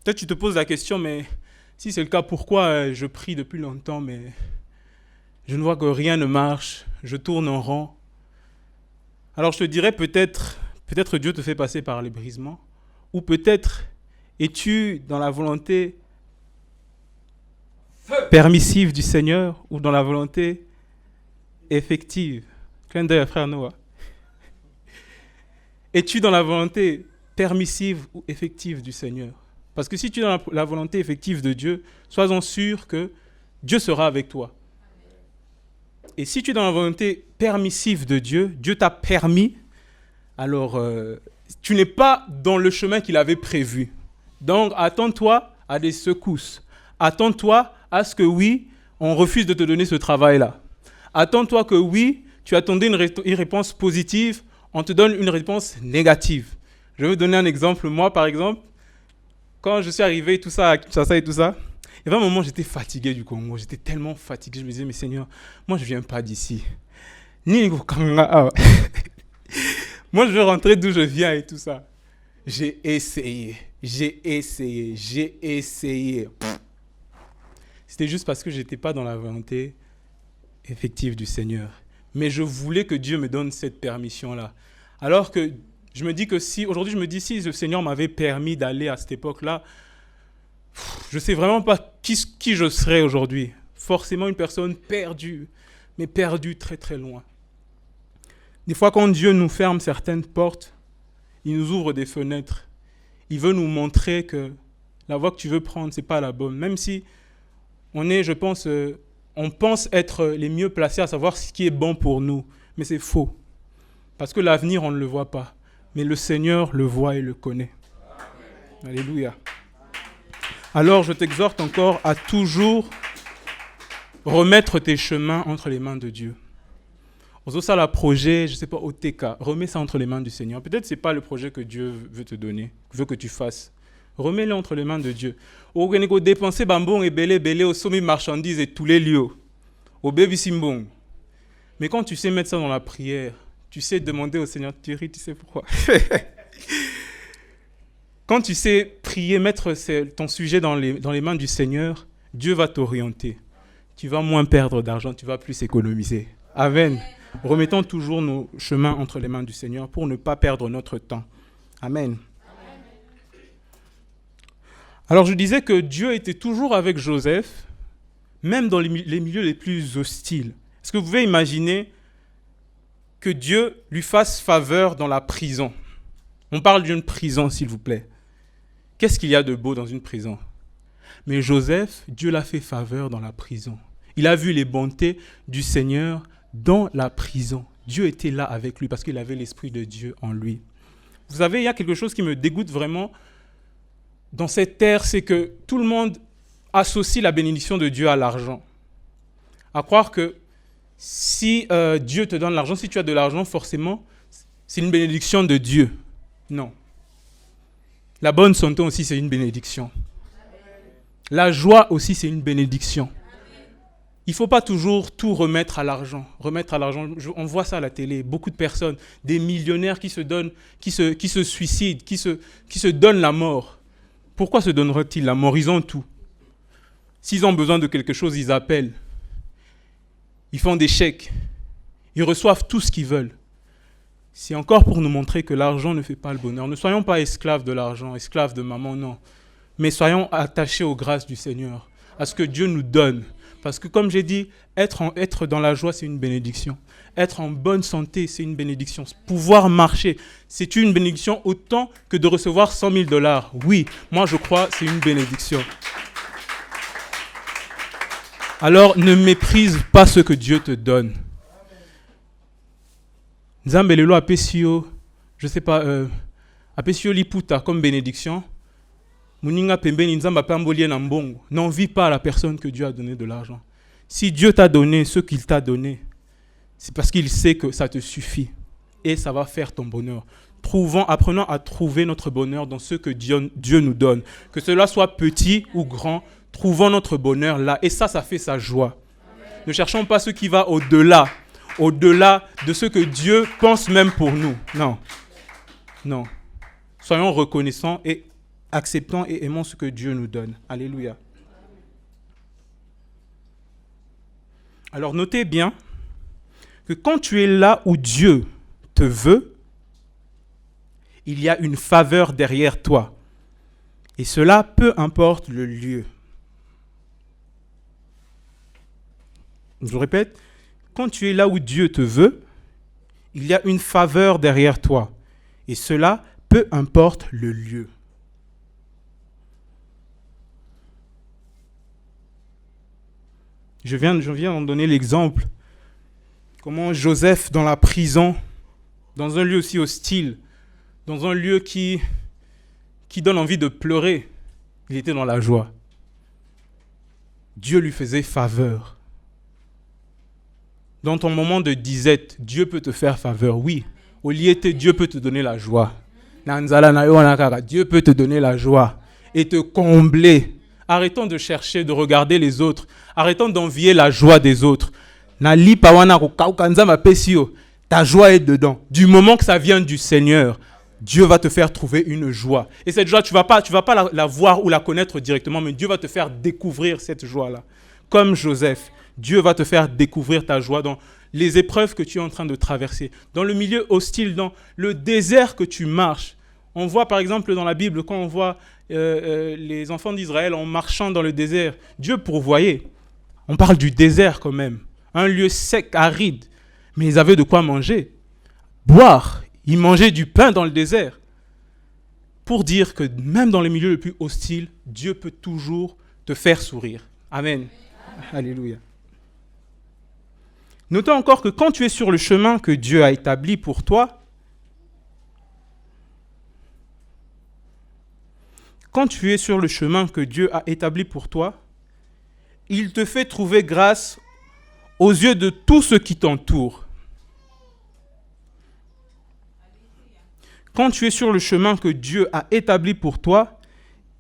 Peut-être tu te poses la question, mais si c'est le cas, pourquoi je prie depuis longtemps, mais je ne vois que rien ne marche, je tourne en rond. Alors je te dirais peut-être Dieu te fait passer par les brisements, ou peut-être es-tu dans la volonté permissive du Seigneur ou dans la volonté effective. Clin d'œil à frère Noah. Es-tu dans la volonté permissive ou effective du Seigneur? Parce que si tu es dans la volonté effective de Dieu, sois-en sûr que Dieu sera avec toi. Et si tu es dans la volonté permissive de Dieu, Dieu t'a permis, alors tu n'es pas dans le chemin qu'il avait prévu. Donc attends-toi à des secousses. Attends-toi à ce que oui, on refuse de te donner ce travail-là. Attends-toi que oui, tu attendais une réponse positive, on te donne une réponse négative. Je vais vous donner un exemple. Moi, par exemple, quand je suis arrivé, tout ça, il y avait un moment où j'étais fatigué du Congo. J'étais tellement fatigué. Je me disais, mais Seigneur, moi, je ne viens pas d'ici. Moi, je veux rentrer d'où je viens et tout ça. J'ai essayé. C'était juste parce que je n'étais pas dans la volonté effective du Seigneur. Mais je voulais que Dieu me donne cette permission-là. Alors que je me dis que si le Seigneur m'avait permis d'aller à cette époque-là, je ne sais vraiment pas qui je serais aujourd'hui. Forcément une personne perdue, mais perdue très très loin. Des fois, quand Dieu nous ferme certaines portes, il nous ouvre des fenêtres. Il veut nous montrer que la voie que tu veux prendre, ce n'est pas la bonne. Même si on pense être les mieux placés à savoir ce qui est bon pour nous. Mais c'est faux. Parce que l'avenir, on ne le voit pas. Mais le Seigneur le voit et le connaît. Alléluia. Alors, je t'exhorte encore à toujours remettre tes chemins entre les mains de Dieu. Ozo ça la projet, je ne sais pas, OTK, remets ça entre les mains du Seigneur. Peut-être que ce n'est pas le projet que Dieu veut te donner, veut que tu fasses. Remets-le entre les mains de Dieu. Au dépenser bambon et belé au sommet marchandises et tous les lieux. Au bébé simbon. Mais quand tu sais mettre ça dans la prière, tu sais demander au Seigneur, Thierry, tu sais pourquoi. Quand tu sais prier, mettre ton sujet dans les mains du Seigneur, Dieu va t'orienter. Tu vas moins perdre d'argent, tu vas plus économiser. Amen. Remettons toujours nos chemins entre les mains du Seigneur pour ne pas perdre notre temps. Amen. Alors je disais que Dieu était toujours avec Joseph, même dans les milieux les plus hostiles. Est-ce que vous pouvez imaginer que Dieu lui fasse faveur dans la prison? On parle d'une prison, s'il vous plaît. Qu'est-ce qu'il y a de beau dans une prison? Mais Joseph, Dieu l'a fait faveur dans la prison. Il a vu les bontés du Seigneur dans la prison. Dieu était là avec lui parce qu'il avait l'Esprit de Dieu en lui. Vous savez, il y a quelque chose qui me dégoûte vraiment dans cette terre, c'est que tout le monde associe la bénédiction de Dieu à l'argent. À croire que si Dieu te donne l'argent, si tu as de l'argent, forcément, c'est une bénédiction de Dieu. Non. La bonne santé aussi, c'est une bénédiction. La joie aussi, c'est une bénédiction. Il ne faut pas toujours tout remettre à l'argent. On voit ça à la télé. Beaucoup de personnes, des millionnaires qui se donnent, qui se suicident, qui se donnent la mort. Pourquoi se donneraient-ils la mort? Ils ont tout. S'ils ont besoin de quelque chose, ils appellent. Ils font des chèques. Ils reçoivent tout ce qu'ils veulent. C'est encore pour nous montrer que l'argent ne fait pas le bonheur. Ne soyons pas esclaves de l'argent, esclaves de maman, non. Mais soyons attachés aux grâces du Seigneur, à ce que Dieu nous donne. Parce que comme j'ai dit, être dans la joie, c'est une bénédiction. Être en bonne santé, c'est une bénédiction. Pouvoir marcher, c'est une bénédiction autant que de recevoir 100 000 $. Oui, moi je crois que c'est une bénédiction. Alors ne méprise pas ce que Dieu te donne. Nzambe lelo apesio, je sais pas, apesio liputa comme bénédiction. Muninga pembeni nzamba pambolie na mbongo. N'envie pas à la personne que Dieu a donné de l'argent. Si Dieu t'a donné ce qu'il t'a donné, c'est parce qu'il sait que ça te suffit et ça va faire ton bonheur. Apprenons à trouver notre bonheur dans ce que Dieu nous donne. Que cela soit petit ou grand, trouvons notre bonheur là et ça fait sa joie. Ne cherchons pas ce qui va au-delà de ce que Dieu pense même pour nous. Non. Soyons reconnaissants et acceptons et aimons ce que Dieu nous donne. Alléluia. Alors notez bien que quand tu es là où Dieu te veut, il y a une faveur derrière toi. Et cela, peu importe le lieu. Je répète, quand tu es là où Dieu te veut, il y a une faveur derrière toi. Et cela, peu importe le lieu. Je viens d'en donner l'exemple. Comment Joseph, dans la prison, dans un lieu aussi hostile, dans un lieu qui donne envie de pleurer, il était dans la joie. Dieu lui faisait faveur. Dans ton moment de disette, Dieu peut te faire faveur, oui. Au lieu de Dieu peut te donner la joie. Dieu peut te donner la joie et te combler. Arrêtons de chercher, de regarder les autres. Arrêtons d'envier la joie des autres. Ta joie est dedans. Du moment que ça vient du Seigneur, Dieu va te faire trouver une joie. Et cette joie, tu vas pas la voir ou la connaître directement, mais Dieu va te faire découvrir cette joie-là. Comme Joseph, Dieu va te faire découvrir ta joie dans les épreuves que tu es en train de traverser, dans le milieu hostile, dans le désert que tu marches. On voit par exemple dans la Bible, quand on voit les enfants d'Israël en marchant dans le désert, Dieu pourvoyait. On parle du désert quand même, un lieu sec, aride, mais ils avaient de quoi manger. boire. Il mangeait du pain dans le désert. Pour dire que même dans les milieux les plus hostiles, Dieu peut toujours te faire sourire. Amen. Alléluia. Notons encore que quand tu es sur le chemin que Dieu a établi pour toi, il te fait trouver grâce aux yeux de tous ceux qui t'entourent. Quand tu es sur le chemin que Dieu a établi pour toi,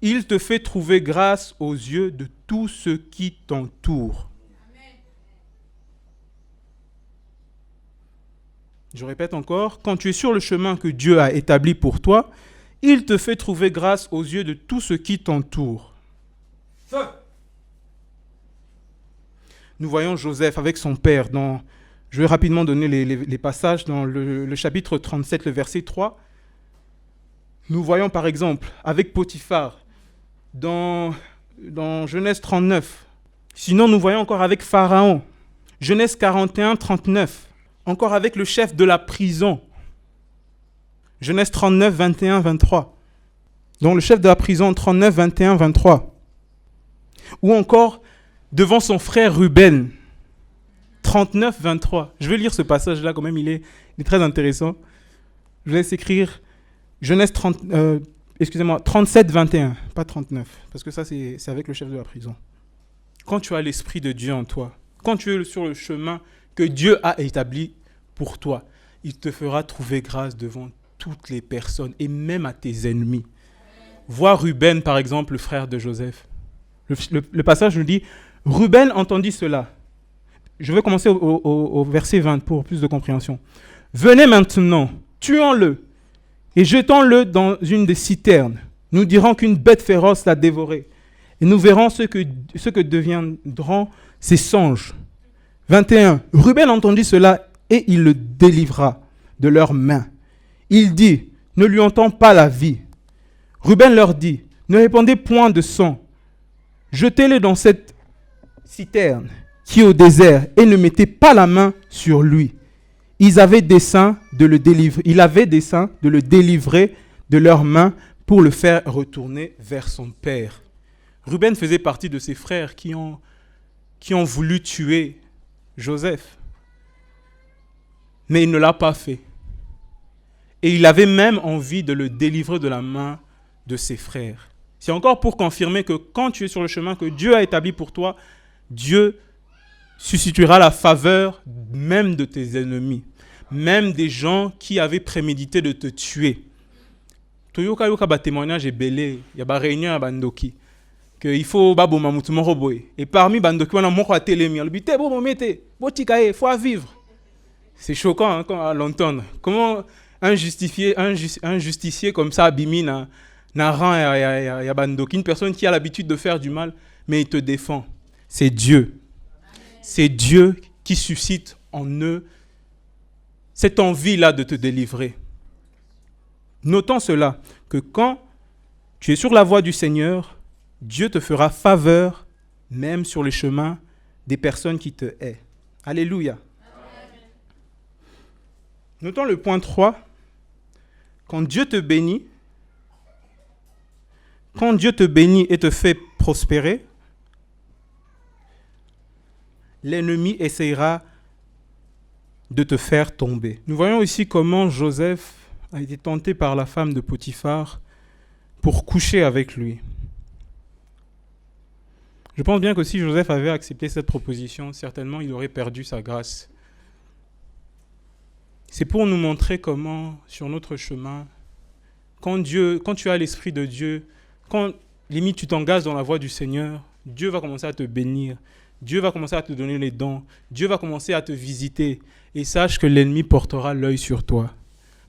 il te fait trouver grâce aux yeux de tous ceux qui t'entourent. Je répète encore, quand tu es sur le chemin que Dieu a établi pour toi, il te fait trouver grâce aux yeux de tous ceux qui t'entourent. Nous voyons Joseph avec son père. Je vais rapidement donner les passages dans le chapitre 37, le verset 3. Nous voyons par exemple avec Potiphar dans Genèse 39. Sinon, nous voyons encore avec Pharaon, Genèse 41, 39. Encore avec le chef de la prison, Genèse 39, 21, 23. Donc le chef de la prison, 39, 21, 23. Ou encore devant son frère Ruben, 39, 23. Je vais lire ce passage-là quand même, il est très intéressant. Je vais laisse écrire Genèse 37, 21, pas 39, parce que ça c'est avec le chef de la prison. Quand tu as l'Esprit de Dieu en toi, quand tu es sur le chemin que Dieu a établi pour toi, il te fera trouver grâce devant toutes les personnes et même à tes ennemis. Vois Ruben, par exemple, le frère de Joseph. Le passage nous dit, Ruben entendit cela. Je vais commencer au verset 20 pour plus de compréhension. Venez maintenant, tuons-le et jetons-le dans une des citernes. Nous dirons qu'une bête féroce l'a dévoré et nous verrons ce que deviendront ces songes. 21. Ruben entendit cela et il le délivra de leurs mains. Il dit, ne lui ôtons pas la vie. Ruben leur dit, ne répandez point de sang. Jetez-le dans cette citerne qui est au désert et ne mettez pas la main sur lui. Il avait dessein de le délivrer de leurs mains pour le faire retourner vers son père. Ruben faisait partie de ses frères qui ont voulu tuer Joseph. Mais il ne l'a pas fait. Et il avait même envie de le délivrer de la main de ses frères. C'est encore pour confirmer que quand tu es sur le chemin que Dieu a établi pour toi, Dieu suscitera la faveur même de tes ennemis, même des gens qui avaient prémédité de te tuer. Toyoka yoka ba témoignage est belé, il y a ba réunion à bandoki que il faut ba boma mutu moko boy. Et parmi bandoki wana moko a telemi, le bité bo momete, botikae, faut vivre. C'est choquant à l'entendre. Comment un justicier comme ça, Abimi, n'a rang à Bandoki, une personne qui a l'habitude de faire du mal, mais il te défend. C'est Dieu. C'est Dieu qui suscite en eux cette envie-là de te délivrer. Notons cela, que quand tu es sur la voie du Seigneur, Dieu te fera faveur, même sur les chemins des personnes qui te haïssent. Alléluia. Notons le point 3. Quand Dieu te bénit et te fait prospérer, l'ennemi essaiera de te faire tomber. Nous voyons ici comment Joseph a été tenté par la femme de Potiphar pour coucher avec lui. Je pense bien que si Joseph avait accepté cette proposition, certainement il aurait perdu sa grâce. C'est pour nous montrer comment, sur notre chemin, quand tu as l'Esprit de Dieu, quand limite tu t'engages dans la voie du Seigneur, Dieu va commencer à te bénir, Dieu va commencer à te donner les dons, Dieu va commencer à te visiter. Et sache que l'ennemi portera l'œil sur toi,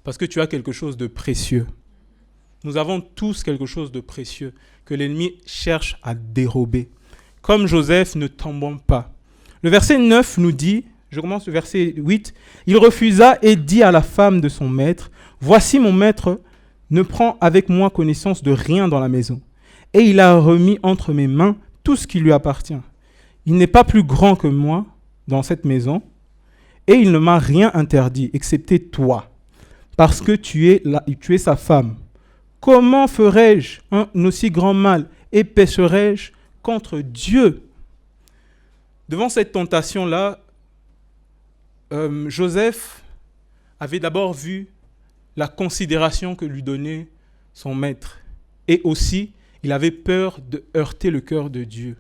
parce que tu as quelque chose de précieux. Nous avons tous quelque chose de précieux que l'ennemi cherche à dérober. Comme Joseph, ne tombons pas. Le verset 9 nous dit, je commence le verset 8, « Il refusa et dit à la femme de son maître, « Voici mon maître ne prend avec moi connaissance de rien dans la maison. Et il a remis entre mes mains tout ce qui lui appartient. Il n'est pas plus grand que moi dans cette maison, et il ne m'a rien interdit, excepté toi, parce que tu es sa femme. Comment ferais-je un aussi grand mal et pécherais-je contre Dieu? Devant cette tentation-là, Joseph avait d'abord vu la considération que lui donnait son maître. Et aussi, il avait peur de heurter le cœur de Dieu.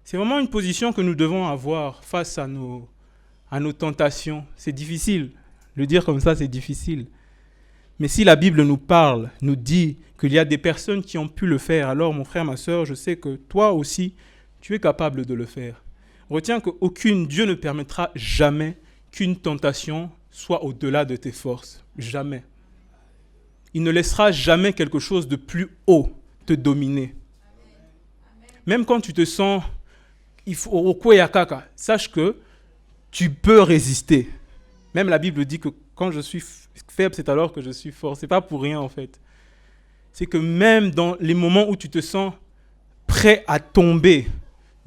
C'est vraiment une position que nous devons avoir face à nos tentations. C'est difficile. Le dire comme ça, c'est difficile. Mais si la Bible nous parle, nous dit qu'il y a des personnes qui ont pu le faire, alors mon frère, ma sœur, je sais que toi aussi, tu es capable de le faire. Retiens Dieu ne permettra jamais qu'une tentation soit au-delà de tes forces. Jamais. Il ne laissera jamais quelque chose de plus haut te dominer. Même quand tu te sens sache que tu peux résister. Même la Bible dit que quand je suis faible, c'est alors que je suis fort. C'est pas pour rien en fait. C'est que même dans les moments où tu te sens prêt à tomber,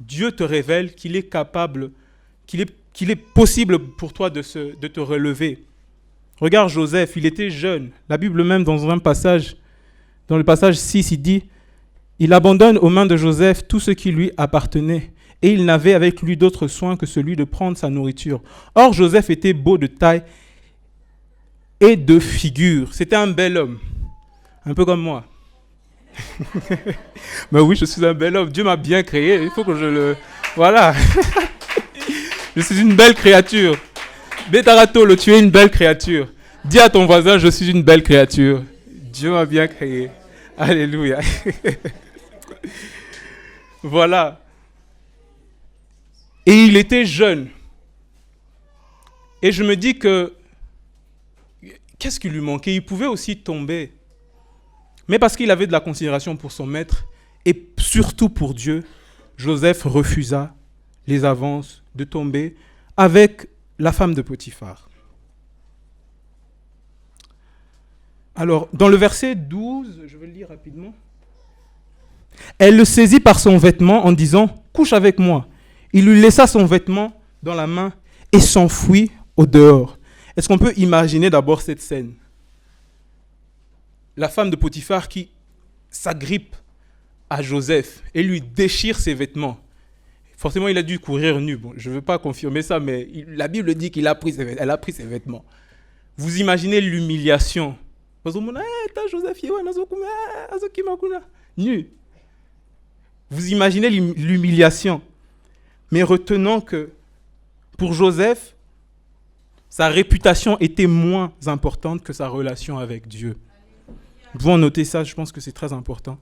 Dieu te révèle qu'il est capable, qu'il est possible pour toi de te relever. Regarde Joseph, il était jeune. La Bible même dans un passage, dans le passage 6, il dit « Il abandonne aux mains de Joseph tout ce qui lui appartenait, et il n'avait avec lui d'autre soin que celui de prendre sa nourriture. Or Joseph était beau de taille et de figure. » C'était un bel homme, un peu comme moi. Mais oui, je suis un bel homme. Dieu m'a bien créé. Il faut que je le... Voilà. Je suis une belle créature. Betaratolo, tu es une belle créature. Dis à ton voisin, je suis une belle créature. Dieu m'a bien créé. Alléluia. Voilà. Et il était jeune. Et je me dis que... Qu'est-ce qui lui manquait? Il pouvait aussi tomber. Mais parce qu'il avait de la considération pour son maître et surtout pour Dieu, Joseph refusa les avances de tomber avec la femme de Potiphar. Alors, dans le verset 12, je vais le lire rapidement. Elle le saisit par son vêtement en disant « Couche avec moi ». Il lui laissa son vêtement dans la main et s'enfuit au dehors. Est-ce qu'on peut imaginer d'abord cette scène? La femme de Potiphar qui s'agrippe à Joseph et lui déchire ses vêtements. Forcément, il a dû courir nu. Bon, je ne veux pas confirmer ça, mais la Bible dit qu'elle a pris ses vêtements. Vous imaginez l'humiliation. Nu. Vous imaginez l'humiliation. Mais retenons que pour Joseph, sa réputation était moins importante que sa relation avec Dieu. Nous devons noter ça, je pense que c'est très important.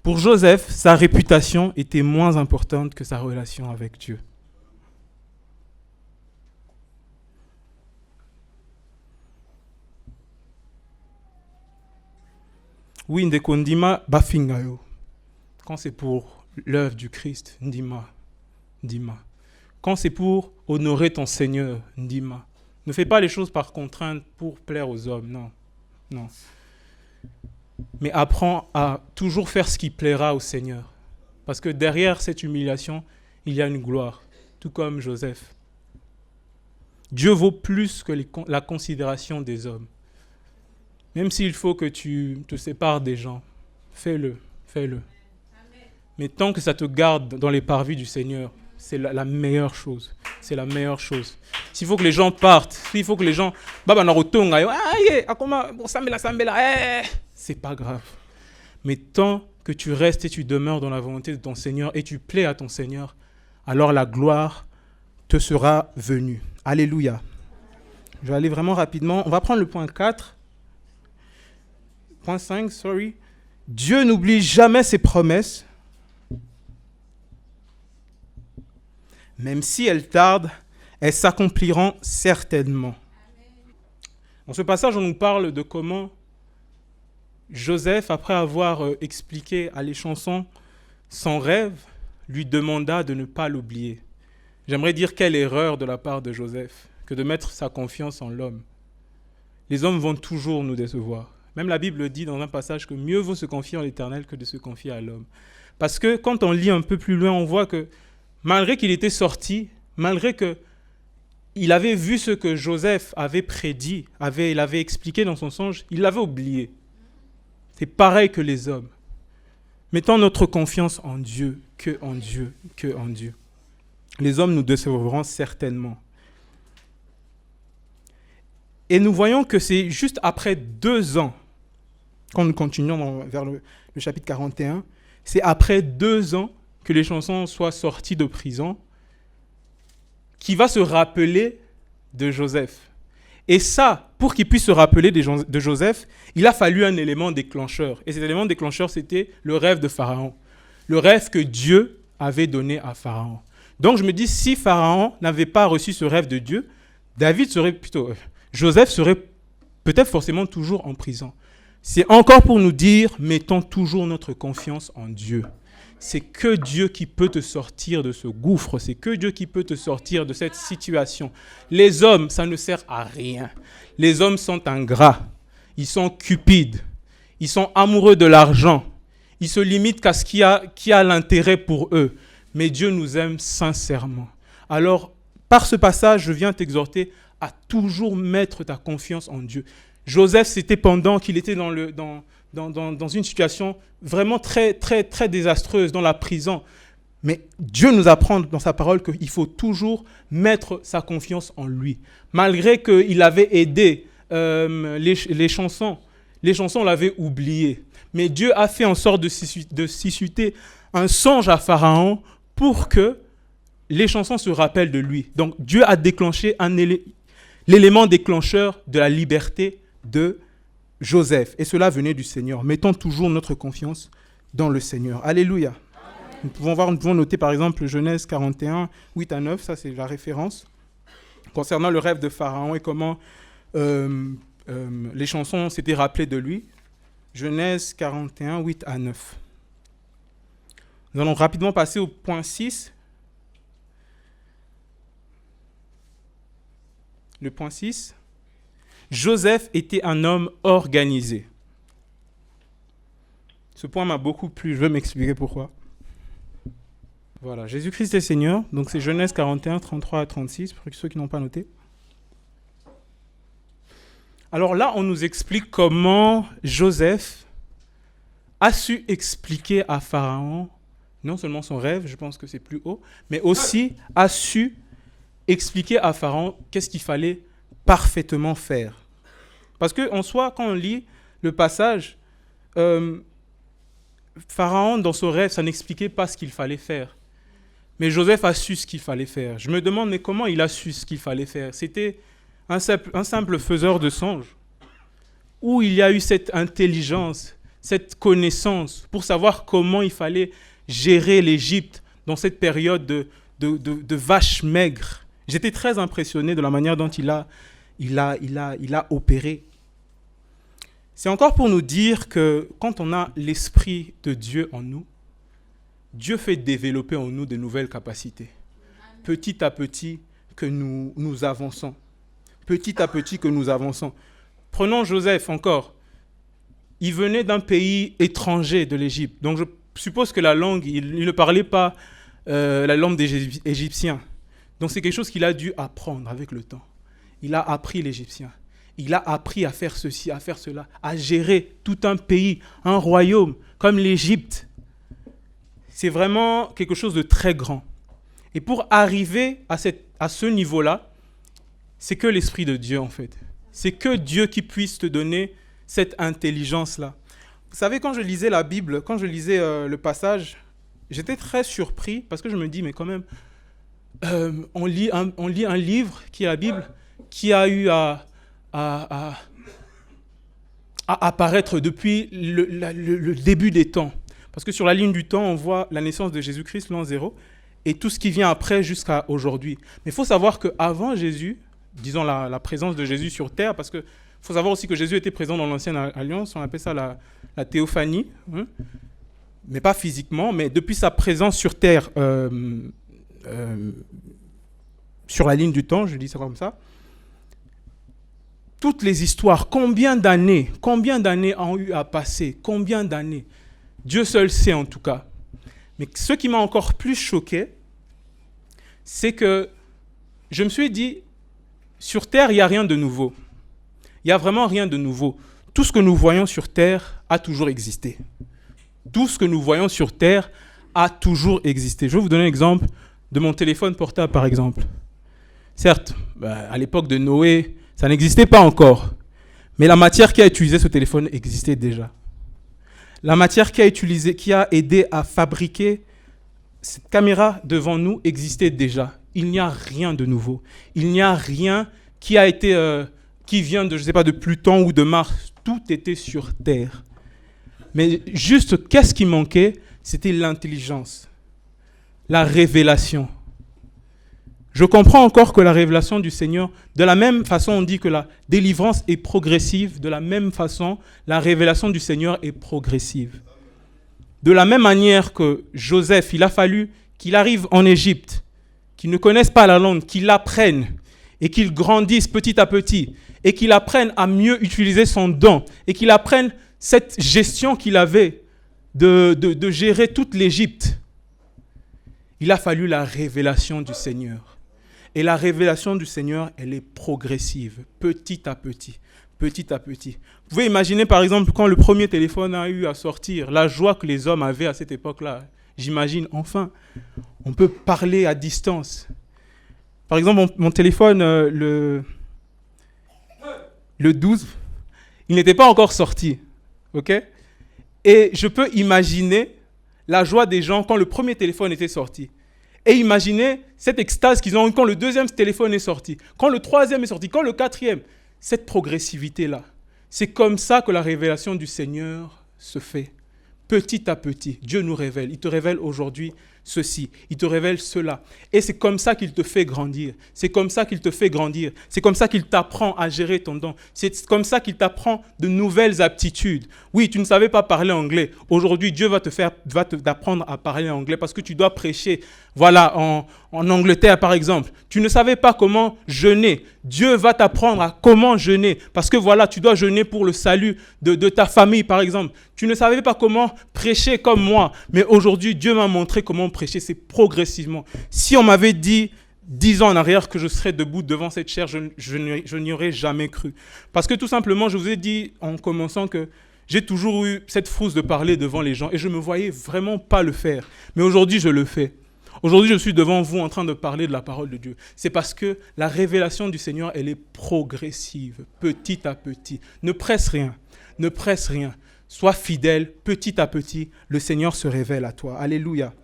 Pour Joseph, sa réputation était moins importante que sa relation avec Dieu. Oui, ndeko ndima bafingayo. Quand c'est pour l'œuvre du Christ, ndima. Quand c'est pour honorer ton Seigneur, ndima. Ne fais pas les choses par contrainte pour plaire aux hommes, non. Mais apprends à toujours faire ce qui plaira au Seigneur. Parce que derrière cette humiliation, il y a une gloire, tout comme Joseph. Dieu vaut plus que la considération des hommes. Même s'il faut que tu te sépares des gens, fais-le. Mais tant que ça te garde dans les parvis du Seigneur, c'est la meilleure chose. C'est la meilleure chose. S'il faut que les gens partent, s'il faut que les gens... c'est pas grave. Mais tant que tu restes et tu demeures dans la volonté de ton Seigneur et tu plais à ton Seigneur, alors la gloire te sera venue. Alléluia. Je vais aller vraiment rapidement. On va prendre le point 4. Point 5, sorry. Dieu n'oublie jamais ses promesses. Même si elles tardent, elles s'accompliront certainement. Dans ce passage, on nous parle de comment Joseph, après avoir expliqué à l'échanson son rêve, lui demanda de ne pas l'oublier. J'aimerais dire quelle erreur de la part de Joseph que de mettre sa confiance en l'homme. Les hommes vont toujours nous décevoir. Même la Bible dit dans un passage que mieux vaut se confier en l'Éternel que de se confier à l'homme. Parce que quand on lit un peu plus loin, on voit que malgré qu'il était sorti, malgré qu'il il avait vu ce que Joseph avait prédit, il avait expliqué dans son songe, il l'avait oublié. C'est pareil que les hommes. Mettons notre confiance en Dieu, que en Dieu, que en Dieu. Les hommes nous décevront certainement. Et nous voyons que c'est juste après 2 ans, quand nous continuons vers le chapitre 41, c'est après 2 ans que les chansons soient sorties de prison, qui va se rappeler de Joseph. Et ça, pour qu'il puisse se rappeler de Joseph, il a fallu un élément déclencheur. Et cet élément déclencheur, c'était le rêve de Pharaon. Le rêve que Dieu avait donné à Pharaon. Donc je me dis, si Pharaon n'avait pas reçu ce rêve de Dieu, Joseph serait peut-être forcément toujours en prison. C'est encore pour nous dire, mettons toujours notre confiance en Dieu. C'est que Dieu qui peut te sortir de ce gouffre. C'est que Dieu qui peut te sortir de cette situation. Les hommes, ça ne sert à rien. Les hommes sont ingrats. Ils sont cupides. Ils sont amoureux de l'argent. Ils se limitent qu'à ce qui a l'intérêt pour eux. Mais Dieu nous aime sincèrement. Alors, par ce passage, je viens t'exhorter à toujours mettre ta confiance en Dieu. Joseph, c'était pendant qu'il était dans une situation vraiment très, très, très désastreuse, dans la prison. Mais Dieu nous apprend dans sa parole qu'il faut toujours mettre sa confiance en lui. Malgré qu'il avait aidé les chansons l'avaient oublié. Mais Dieu a fait en sorte de susciter un songe à Pharaon pour que les chansons se rappellent de lui. Donc Dieu a déclenché l'élément déclencheur de la liberté de Joseph. Et cela venait du Seigneur. Mettons toujours notre confiance dans le Seigneur. Alléluia. Nous pouvons noter par exemple Genèse 41, 8 à 9. Ça, c'est la référence. Concernant le rêve de Pharaon et comment les chansons s'étaient rappelées de lui. Genèse 41, 8 à 9. Nous allons rapidement passer au point 6. Le point 6. Joseph était un homme organisé. Ce point m'a beaucoup plu, je vais m'expliquer pourquoi. Voilà, Jésus-Christ est Seigneur, donc c'est Genèse 41, 33 à 36, pour ceux qui n'ont pas noté. Alors là, on nous explique comment Joseph a su expliquer à Pharaon, non seulement son rêve, je pense que c'est plus haut, mais aussi a su expliquer à Pharaon qu'est-ce qu'il fallait parfaitement faire. Parce qu'en soi, quand on lit le passage, Pharaon, dans son rêve, ça n'expliquait pas ce qu'il fallait faire. Mais Joseph a su ce qu'il fallait faire. Je me demande, mais comment il a su ce qu'il fallait faire? C'était un simple faiseur de songes, où il y a eu cette intelligence, cette connaissance, pour savoir comment il fallait gérer l'Égypte dans cette période de vaches maigres. J'étais très impressionné de la manière dont il a opéré. C'est encore pour nous dire que quand on a l'Esprit de Dieu en nous, Dieu fait développer en nous de nouvelles capacités. Petit à petit que nous avançons. Petit à petit que nous avançons. Prenons Joseph encore. Il venait d'un pays étranger de l'Égypte. Donc je suppose que la langue, il ne parlait pas la langue des Égyptiens. Donc c'est quelque chose qu'il a dû apprendre avec le temps. Il a appris l'Égyptien. Il a appris à faire ceci, à faire cela, à gérer tout un pays, un royaume comme l'Égypte. C'est vraiment quelque chose de très grand. Et pour arriver à ce niveau-là, c'est que l'Esprit de Dieu en fait. C'est que Dieu qui puisse te donner cette intelligence-là. Vous savez, quand je lisais la Bible, quand je lisais le passage, j'étais très surpris parce que je me dis, mais quand même, on lit un livre qui est la Bible, qui a eu à apparaître depuis le début des temps. Parce que sur la ligne du temps, on voit la naissance de Jésus-Christ, l'an 0, et tout ce qui vient après jusqu'à aujourd'hui. Mais il faut savoir qu'avant Jésus, disons la présence de Jésus sur terre, parce qu'il faut savoir aussi que Jésus était présent dans l'Ancienne Alliance, on appelle ça la théophanie, hein, mais pas physiquement, mais depuis sa présence sur terre, sur la ligne du temps, je dis ça comme ça, toutes les histoires, combien d'années ont eu à passer, combien d'années, Dieu seul sait en tout cas. Mais ce qui m'a encore plus choqué, c'est que je me suis dit, Sur Terre, il n'y a rien de nouveau. Il n'y a vraiment rien de nouveau. Tout ce que nous voyons sur Terre a toujours existé. Tout ce que nous voyons sur Terre a toujours existé. Je vais vous donner un exemple de mon téléphone portable, par exemple. Certes, à l'époque de Noé, ça n'existait pas encore. Mais la matière qui a utilisé ce téléphone existait déjà. La matière qui a aidé à fabriquer cette caméra devant nous existait déjà. Il n'y a rien de nouveau. Il n'y a rien qui vient de, je sais pas, de Pluton ou de Mars. Tout était sur Terre. Mais juste, qu'est-ce qui manquait? C'était l'intelligence, la révélation. Je comprends encore que la révélation du Seigneur, de la même façon on dit que la délivrance est progressive, de la même façon la révélation du Seigneur est progressive. De la même manière que Joseph, il a fallu qu'il arrive en Égypte, qu'il ne connaisse pas la langue, qu'il apprenne et qu'il grandisse petit à petit et qu'il apprenne à mieux utiliser son don et qu'il apprenne cette gestion qu'il avait de gérer toute l'Égypte. Il a fallu la révélation du Seigneur. Et la révélation du Seigneur, elle est progressive, petit à petit, petit à petit. Vous pouvez imaginer, par exemple, quand le premier téléphone a eu à sortir, la joie que les hommes avaient à cette époque-là. J'imagine, enfin, on peut parler à distance. Par exemple, mon téléphone, le 12, il n'était pas encore sorti, ok? Et je peux imaginer la joie des gens quand le premier téléphone était sorti. Et imaginez cette extase qu'ils ont eu quand le deuxième téléphone est sorti, quand le troisième est sorti, quand le quatrième. Cette progressivité-là, c'est comme ça que la révélation du Seigneur se fait. Petit à petit, Dieu nous révèle. Il te révèle aujourd'hui ceci, il te révèle cela. Et c'est comme ça qu'il te fait grandir. C'est comme ça qu'il te fait grandir. C'est comme ça qu'il t'apprend à gérer ton don. C'est comme ça qu'il t'apprend de nouvelles aptitudes. Oui, tu ne savais pas parler anglais. Aujourd'hui, Dieu va t'apprendre à parler anglais parce que tu dois prêcher. Voilà, en Angleterre, par exemple. Tu ne savais pas comment jeûner. Dieu va t'apprendre à comment jeûner. Parce que voilà, tu dois jeûner pour le salut de ta famille, par exemple. Tu ne savais pas comment prêcher comme moi. Mais aujourd'hui, Dieu m'a montré comment prêcher. C'est progressivement. Si on m'avait dit 10 ans en arrière que je serais debout devant cette chaire, je n'y aurais jamais cru. Parce que tout simplement, je vous ai dit en commençant que j'ai toujours eu cette frousse de parler devant les gens et je ne me voyais vraiment pas le faire. Mais aujourd'hui, je le fais. Aujourd'hui, je suis devant vous en train de parler de la parole de Dieu. C'est parce que la révélation du Seigneur, elle est progressive, petit à petit. Ne presse rien, ne presse rien. Sois fidèle, petit à petit, le Seigneur se révèle à toi. Alléluia. Amen.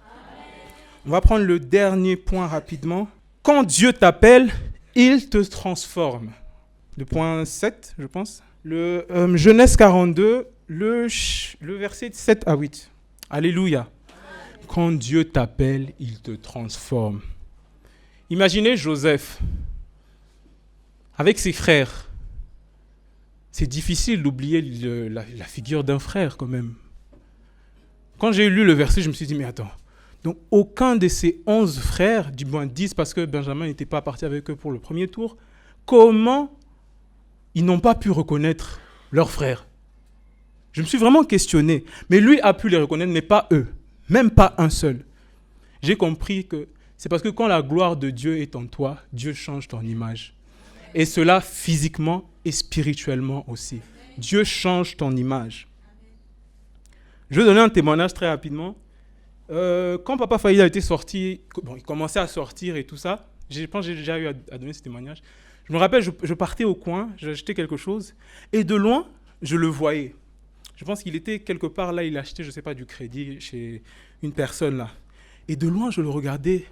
On va prendre le dernier point rapidement. Quand Dieu t'appelle, il te transforme. Le point 7, je pense. Le Genèse 42, le verset 7 à 8. Alléluia. Quand Dieu t'appelle, il te transforme. Imaginez Joseph avec ses frères. C'est difficile d'oublier la figure d'un frère quand même. Quand j'ai lu le verset, je me suis dit, mais attends. Donc aucun de ces 11 frères, du moins 10 parce que Benjamin n'était pas parti avec eux pour le premier tour, comment ils n'ont pas pu reconnaître leurs frères? Je me suis vraiment questionné. Mais lui a pu les reconnaître, mais pas eux. Même pas un seul. J'ai compris que c'est parce que quand la gloire de Dieu est en toi, Dieu change ton image. Et cela physiquement et spirituellement aussi. Dieu change ton image. Je vais donner un témoignage très rapidement. Quand Papa Faïd a été sorti, il commençait à sortir et tout ça, je pense que j'ai déjà eu à donner ce témoignage. Je me rappelle, je partais au coin, j'achetais quelque chose, et de loin, je le voyais. Je pense qu'il était quelque part là, il achetait, je ne sais pas, du crédit chez une personne là. Et de loin, je le regardais,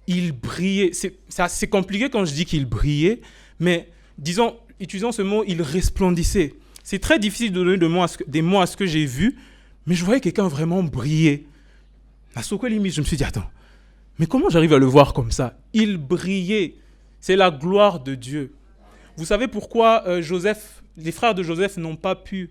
il brillait. C'est compliqué quand je dis qu'il brillait, mais disons, utilisant ce mot, il resplendissait. C'est très difficile de donner des mots à ce que j'ai vu, mais je voyais quelqu'un vraiment briller. À ce limite, je me suis dit, attends, mais comment j'arrive à le voir comme ça? Il brillait. C'est la gloire de Dieu. Vous savez pourquoi les frères de Joseph n'ont pas pu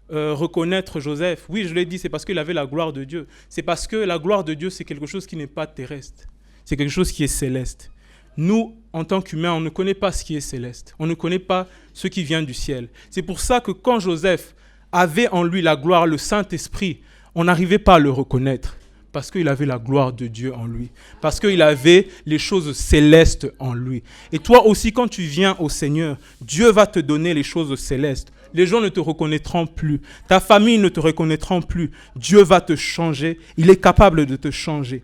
reconnaître Joseph? Oui, je l'ai dit, c'est parce qu'il avait la gloire de Dieu. C'est parce que la gloire de Dieu, c'est quelque chose qui n'est pas terrestre. C'est quelque chose qui est céleste. Nous, en tant qu'humains, on ne connaît pas ce qui est céleste. On ne connaît pas ce qui vient du ciel. C'est pour ça que quand Joseph avait en lui la gloire, le Saint-Esprit, on n'arrivait pas à le reconnaître. Parce qu'il avait la gloire de Dieu en lui. Parce qu'il avait les choses célestes en lui. Et toi aussi, quand tu viens au Seigneur, Dieu va te donner les choses célestes. Les gens ne te reconnaîtront plus. Ta famille ne te reconnaîtra plus. Dieu va te changer. Il est capable de te changer.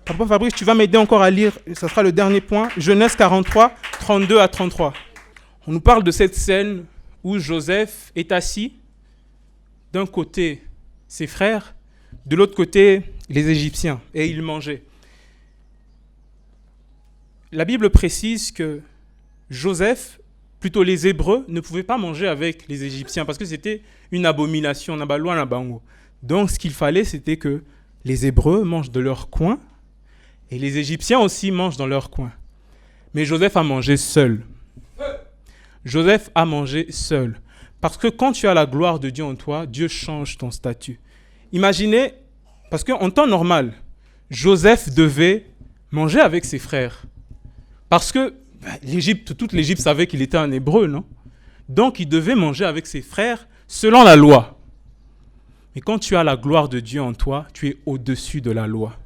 Papa Fabrice, tu vas m'aider encore à lire. Ce sera le dernier point. Genèse 43, 32 à 33. On nous parle de cette scène où Joseph est assis. D'un côté, ses frères. De l'autre côté, les Égyptiens. Et ils mangeaient. La Bible précise que Joseph, plutôt les Hébreux, ne pouvaient pas manger avec les Égyptiens parce que c'était une abomination. Donc ce qu'il fallait, c'était que les Hébreux mangent de leur coin et les Égyptiens aussi mangent dans leur coin. Mais Joseph a mangé seul. Joseph a mangé seul. Parce que quand tu as la gloire de Dieu en toi, Dieu change ton statut. Imaginez, parce qu'en temps normal, Joseph devait manger avec ses frères. Parce que toute l'Égypte savait qu'il était un Hébreu, non? Donc il devait manger avec ses frères selon la loi. Mais quand tu as la gloire de Dieu en toi, tu es au-dessus de la loi.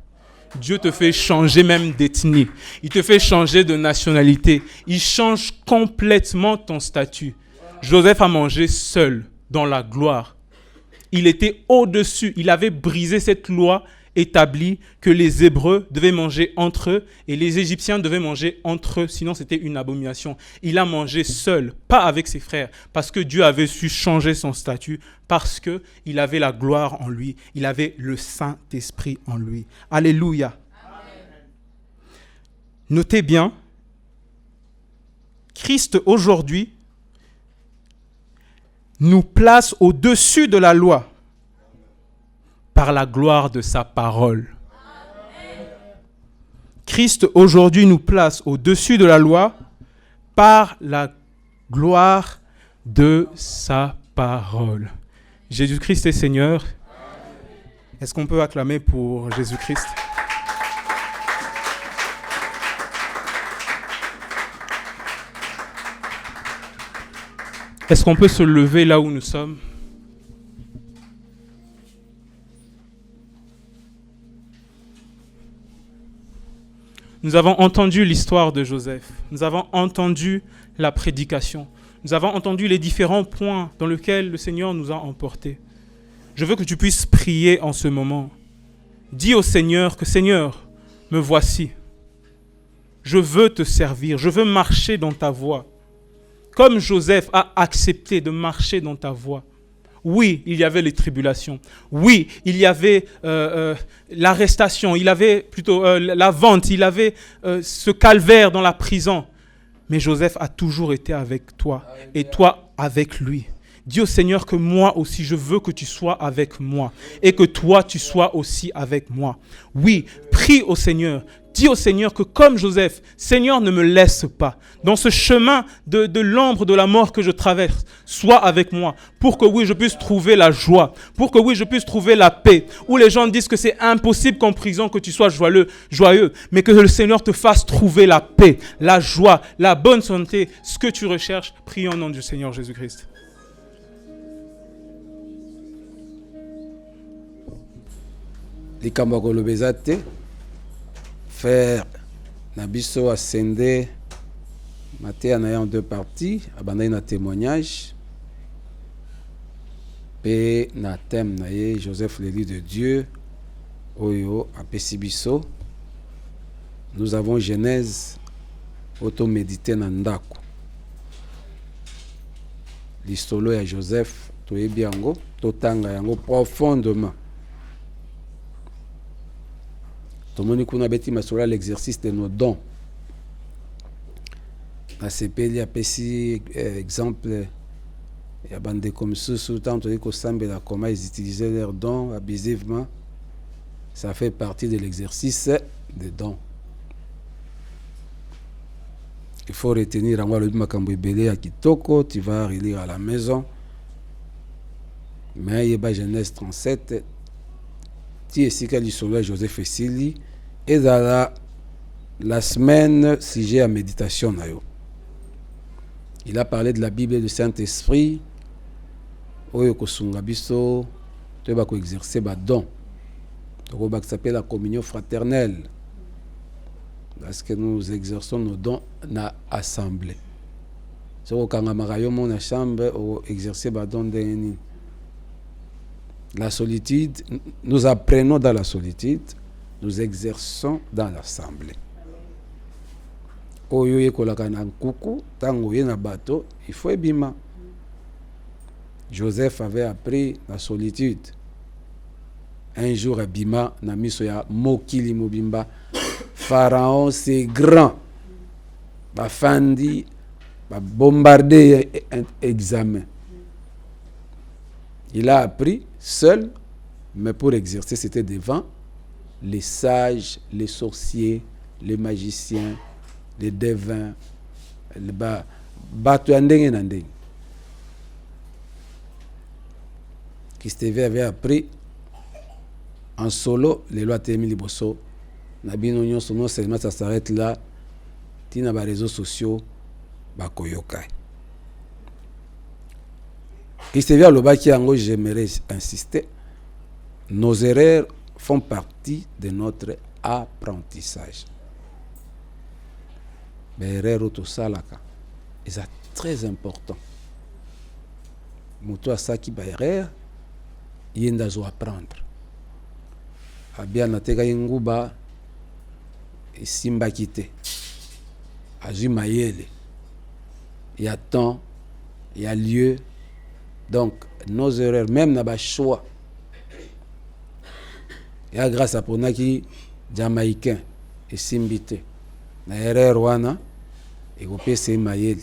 Dieu te fait changer même d'ethnie. Il te fait changer de nationalité. Il change complètement ton statut. Joseph a mangé seul dans la gloire. Il était au-dessus. Il avait brisé cette loi établie que les Hébreux devaient manger entre eux et les Égyptiens devaient manger entre eux, sinon c'était une abomination. Il a mangé seul, pas avec ses frères, parce que Dieu avait su changer son statut, parce qu'il avait la gloire en lui, il avait le Saint-Esprit en lui. Alléluia. Amen. Notez bien, Christ aujourd'hui nous place au-dessus de la loi par la gloire de sa parole. Christ aujourd'hui nous place au-dessus de la loi par la gloire de sa parole. Jésus-Christ est Seigneur. Est-ce qu'on peut acclamer pour Jésus-Christ? Est-ce qu'on peut se lever là où nous sommes? Nous avons entendu l'histoire de Joseph. Nous avons entendu la prédication. Nous avons entendu les différents points dans lesquels le Seigneur nous a emportés. Je veux que tu puisses prier en ce moment. Dis au Seigneur que Seigneur, me voici. Je veux te servir. Je veux marcher dans ta voie. Comme Joseph a accepté de marcher dans ta voie. Oui, il y avait les tribulations. Oui, il y avait l'arrestation. Il y avait plutôt la vente. Il y avait ce calvaire dans la prison. Mais Joseph a toujours été avec toi. Et toi avec lui. Dis au Seigneur que moi aussi, je veux que tu sois avec moi. Et que toi, tu sois aussi avec moi. Oui, prie au Seigneur. Dis au Seigneur que comme Joseph, Seigneur, ne me laisse pas. Dans ce chemin de l'ombre de la mort que je traverse, sois avec moi. Pour que oui, je puisse trouver la joie. Pour que oui, je puisse trouver la paix. Où les gens disent que c'est impossible qu'en prison que tu sois joyeux. Mais que le Seigneur te fasse trouver la paix, la joie, la bonne santé. Ce que tu recherches, prie au nom du Seigneur Jésus-Christ. Likambo kolobeza te. Faire Nabiso ascendé Maté en deux parties, abandonné na témoignage. Pe na thème naye Joseph l'élu de Dieu, Oyo Apesibiso. Nous avons Genèse auto-médité nandako. L'histoire ya Joseph, toyebi yango, totanga yango profondément. Tomoni kuna beti masola l'exercice de nos dons. Na sepeli apesi exemple ya bande comme sous tant que sambela comment ils utilisaient leurs dons abusivement. Ça fait partie de l'exercice des dons. Il faut retenir en le makambo ebele ya kitoko, tu vas relire à la maison. Mais il y a Genèse 37 ti esika lisolo Joseph Esili et dans la semaine sujet à méditation na yo. Il a parlé de la Bible et du Saint-Esprit. Oyo kosunga biso to ba ko exercer ba don. qui s'appelle la communion fraternelle. Parce que nous exerçons nos dons dans l'assemblée. Si vous avez une chambre, vous exercez vos dons dans la solitude. Nous apprenons dans la solitude, nous exerçons dans l'assemblée. Oyo yekolaka na nkuku, tango ye na bateau, il faut ebima. Joseph avait appris la solitude. Un jour, Abima, na miso ya mokili mobimba, Pharaon c'est grand. Ba fandi, ba bombardé examen. Il a appris seul, mais pour exercer, c'était devant les sages, les sorciers, les magiciens, les devins, les bato ndenge na ndenge. Christophe avait appris en solo les lois Témi Liboso. Nabino nyonso non seulement ça s'arrête là, tina ba réseaux sociaux ba koyokai. Christophe Alobaki ango, j'aimerais insister, nos erreurs font partie de notre apprentissage. Les erreurs autosalaka, et c'est très important. Moto asaki ba erreur, yenda zo apprendre. Abia nateka nguba simba kite. Azu mayele. Il y a temps, il y a lieu. Donc nos erreurs, même na ba choix. Il y a grâce à Ponaki Jamaïcain et Simbite. Na erreur wana et kopé c'est mayele.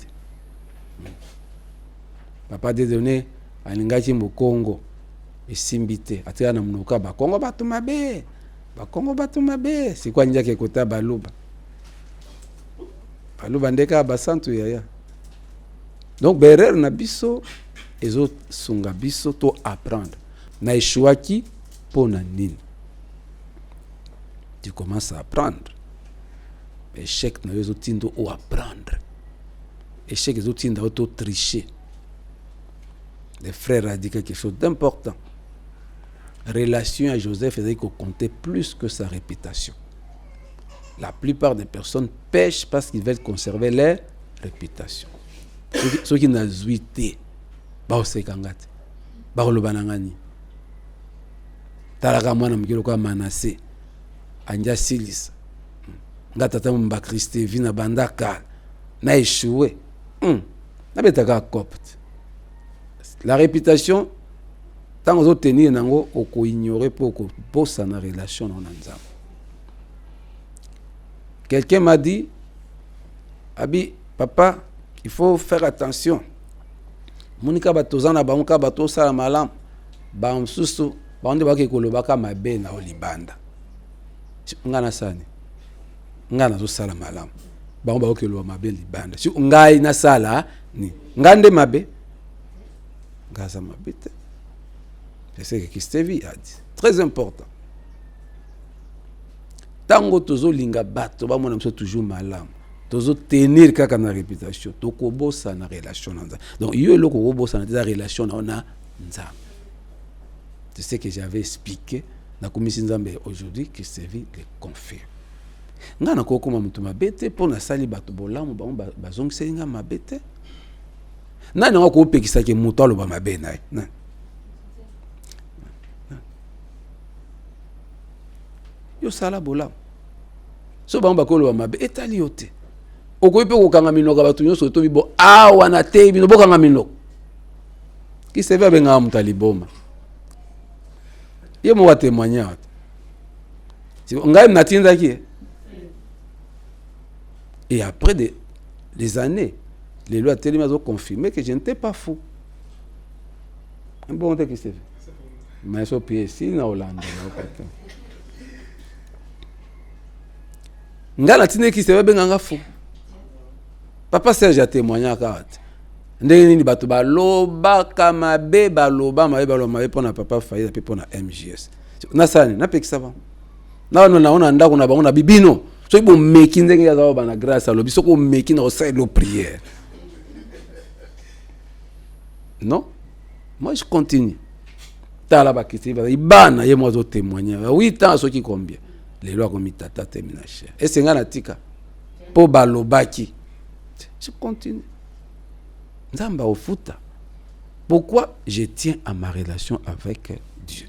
Papa de donner alingaki mo Congo et Simbite atia na mnoka ba Congo batu mabe. Ba Congo batu mabe, c'est quoi njake kota baluba. Baluba ndeka ba santu yaya. Donc berer na biso ezo sunga biso to apprendre. Na échouaki pona nini. Tu commences à apprendre. Échec na ezo tindo ou apprendre. Échec ezo tindo auto tricher. Les frères a dit quelque chose d'important. Relation à Joseph faisait qu'on comptait plus que sa réputation. La plupart des personnes pêchent parce qu'ils veulent conserver leur réputation. Ceux qui n'ont zuité, bah c'est kangate, bah le banangani. Talaka mwana mkilo kwa Manase, anja silis, ngata tamu mba Christe vina bandaka, na échoué, na betaka copte. La réputation, tant que vous tenir nango, oko ignorer pour poser na relation na nzambe. Quelqu'un m'a dit, Abi, papa, il faut faire attention. Monika batozana ba muka batosa la malam, ba msusu, ba onde ba ke kolobaka mabe na olibanda. Ngana sani. Ngana zo sala malam. Ba on ba ke lo mabe libanda. Si ngai na sala ni. Ngande mabe. Gaza mabite. C'est ce que Christevi a dit. Très important. Tango tozo linga bato ba mona mso toujours malam. Tozo tenir kaka na réputation. Toko bossa na relation na nzambe. Donc yo loko ko bossa na relation na nzambe. C'est ce que j'avais expliqué na komisi nzambe aujourd'hui que Christevi le confirme. Ngana ko koma mutu mabete pona sali bato bolamu ba bazongisa nga mabete. Nani ngako pekisa ke mutu aloba mabe na ye. Yo sala bola so ba mbakolo mabe etali yote okoyipe ko kanga minoka batu nyonso to bibo awa na te bino bokanga minoko ki se va benga mutali boma ye mo wa témoigner si ngai natinda ki et après des années les lois tellement ont confirmé que je n'étais pas fou. Un bon temps qui s'est fait mais so pied na Hollande ngala tine ki se benga nga fou. Papa Serge a témoigné kat. Ndenge nini bato baloba kama be baloba mabe pona papa faillite pe pona MJS. Na sani na pekisa ba. Na ona ndako na bango na bibino. So ibo meki ndenge ya za bana grâce à lobi soko meki na osai lo prière. Non? Moi je continue. tala bakiti ibana ye mwazo témoigner 8 ans soki combien les lois comme tata termina cher et c'est ngana tika po balobaki je continue nzamba ofuta pourquoi je tiens à ma relation avec Dieu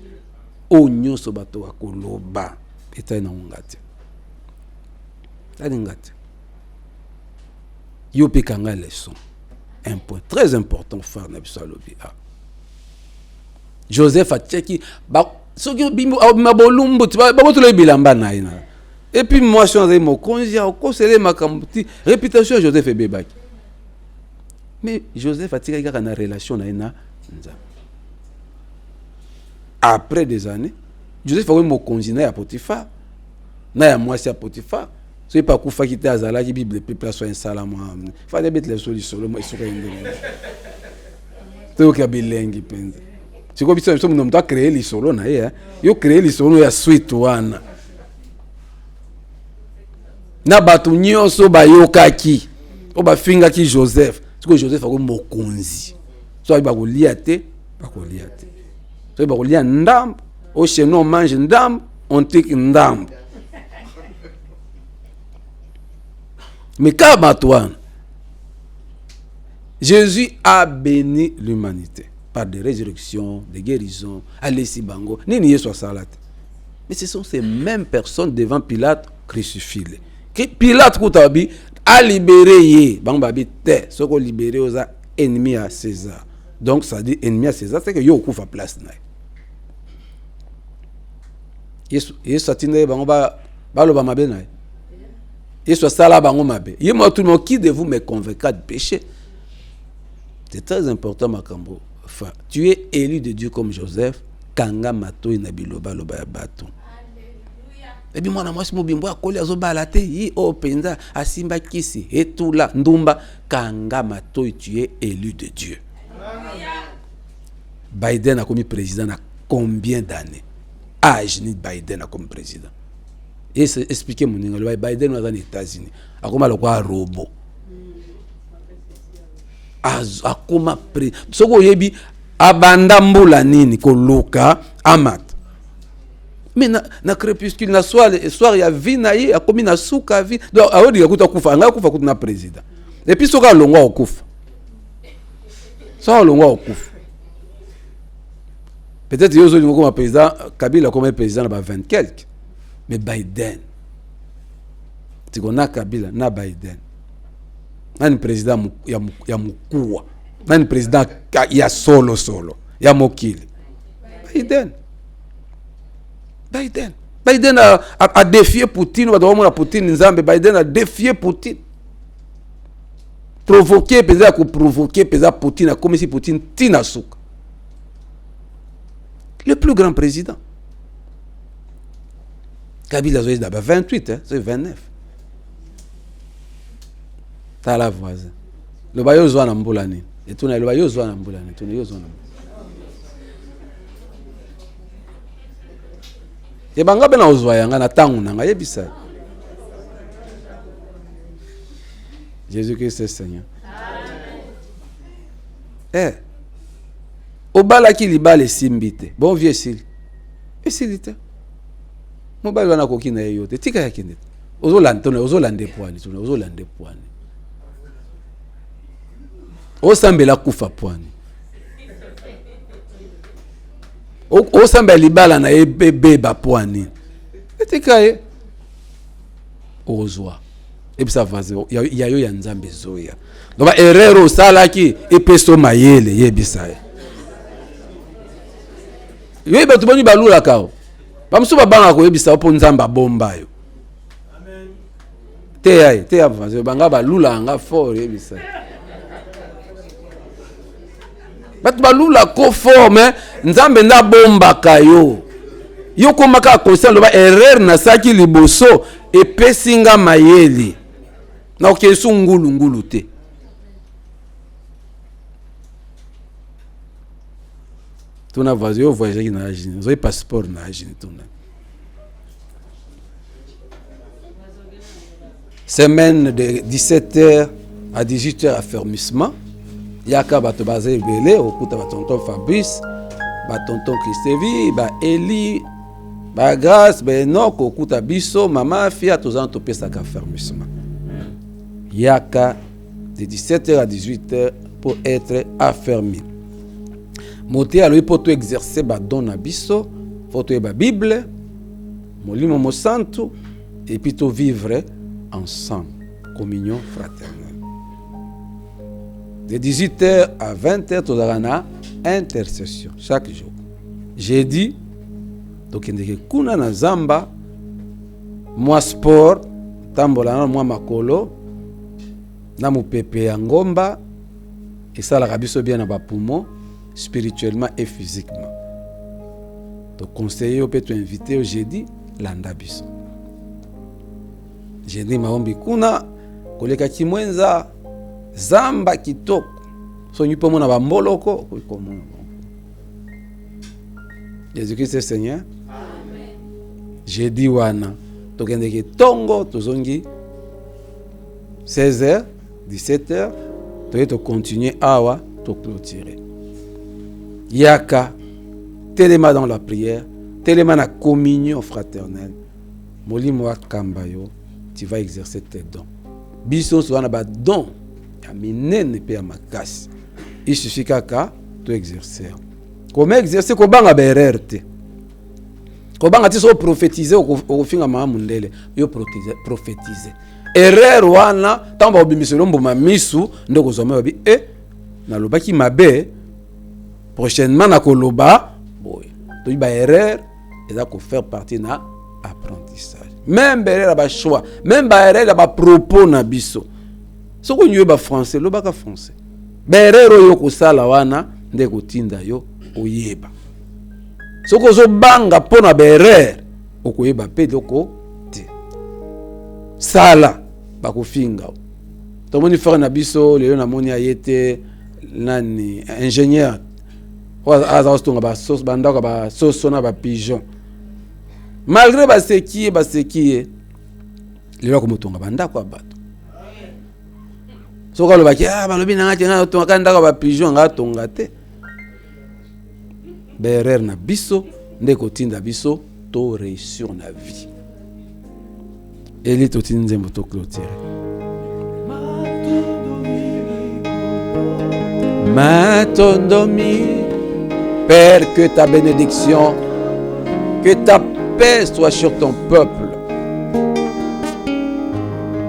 onyo so bato bakoloba eta na ngate ngate yo pikanga leçon un point très important faire na biso lobi Joseph Atcheki ba soki bimbo mabolumbu ba botolo bilamba na ina et puis moi je suis mo konzi ko sele makambuti réputation de Joseph ebebaki mais Joseph Atcheki ka na relation na ina nza après des années Joseph a mo konzi na ya Potiphar na ya mwasi ya Potiphar so pas kufa kite azala ki bible peuple soit un salama fallait mettre les solutions moi isuka ngene to ka bilengi penza siko biso biso mtu a créer lisolo na ye yo créer lisolo ya suite wana na batu nyonso bayokaki o bafinga ki Joseph siko Joseph ako mokonzi so ba kolia te so ba kolia ndam o chez nous on mange ndam on tique ndam mais quand Batouane Jésus a béni l'humanité par des résurrections, des guérisons, Alessi Bango, ni soit salate. Mais ce sont ces mêmes personnes devant Pilate crucifiées. Pilate a libéré Bambabi te, ce qu'on libéré aux ennemis à César. Donc ça dit ennemi à César, c'est que yo kufa place na. Yesu satine bango ba lo ba mabe na. Yesu sala bango mabe. Yemo tout le monde qui de vous me convaincra de péché. C'est très important Makambo. Enfin, tu es élu de Dieu comme Joseph, kanga mato ina biloba loba ya bato. Et puis mwana mwasi mobimbo akoli azobala te yi o penza asimba kisi etula ndumba kanga mato tu es élu de Dieu. Biden a commis président à combien d'années? Âge ni Biden a comme président. Et expliquez mon ingalo Biden dans les États-Unis. A comme le quoi robot. Akoma pre soko yebi abanda mbula nini koluka amat mais na crépuscule na soir ya vina yi akomi na suka vi donc awodi kuta kufa nga kufa kuta na président et puis soka longwa okufa peut-être yozo lingo comme président Kabila comme président na ba 20 quelques mais Biden tikona Kabila na Biden nani président ya mukua nani président ya solo ya mokili Biden a défié Poutine wa domo na Poutine nzambe Biden a défié Poutine provoquer Poutine comme si Poutine tina souka le plus grand président Kabila zoïs d'abord 28 hein, c'est 29 tala voisin le bayo zo na mbulani et tuna le bayo zo na mbulani tuna yo zo na e banga bena ozwa yanga na tangu na yebisa Jésus Christ est Seigneur amen obala ki libala simbite bon vieux sil esilite mobali wana kokina yote tika yakinde ozolande poani tuna ozolande poani osambela kufa poani osambela libala na ebeba poani etikaye ozwa ebisa vaze ya yo ya nzambe zoya donc erreur osalaki epeso mayele yebisa yo beto boni balula kao bamusu babanga ko yebisa opo nzamba bomba yo amen te ya vaze banga balula nga fort yebisa batu balula ko forme nzambe nda bomba kayo yo komaka conscient loba erreur na saki liboso epesinga mayeli na okesu ngulu te tuna vaze yo voyage ki na ajini zo passeport na ajini tuna semaine de 17h à 18h affermissement yaka bato bazé belé okuta batonton Fabrice ba tonton Christevi, ba Eli, ba Grâce, ba Enoch, okuta biso, mama, fia, tozana topesaka fermissement. Yaka de 17h à 18h pour être affermi. Moté alors pour tout exercer ba don na biso, faut to ba Bible, molimo mo santo et puis to vivre ensemble, communion fraternelle. De 18h à 20h, tu as une intercession chaque jour. J'ai dit, donc il y a kuna na zamba, moi sport, tambola moi makolo, na mu pepe ya ngomba, et ça la rabiso bien na ba poumon, spirituellement et physiquement. Donc conseiller peut te inviter au jeudi landa biso. Jeudi maombi kuna koleka kimwenza zamba kitoko so nyipo mona ba mboloko ko mona. Jésus-Christ est Seigneur. Amen. Jeudi wana tokendeke tongo tozongi 16h 17h to continuer awa to clôturer. Yaka telema dans la prière, telema na communion fraternelle. Molimo wa kambayo, tu vas exercer tes dons. Biso so na ba don ya minene pe ya makasi. Il suffit kaka to exercer. Comment exercer ko banga ba erreur te. Ko banga ti so prophétiser o finga ma mundele, yo prophétiser. Erreur wana tamba obimiselo mbuma misu ndoko zoma bi na lobaki mabe prochainement na koloba boy. To ba erreur et ça ko faire partie na apprentissage. Même erreur ba choix, même ba erreur ba propos na biso. So ko nyeba français, lobaka français. Ba erreur yo ko sala wana ndeko tinda yo oyeba. So ko zo banga pona ba erreur okoyeba pe doko te. Sala bakofinga. To moni frère na biso lelo na moni ayete nani ingénieur. Aza ostonga ba sauce bandaka ba sauce na ba pigeon. Malgré ba seki lelo ko motonga bandako abato. So ka lo baki balobi na ngati na otonga ndaka ba pigeon nga tonga te. Berer na biso ndeko tinda biso to réussir na vie. Eli to tinzembo to clôturer. Matondomi, Père, que ta bénédiction, que ta paix soit sur ton peuple.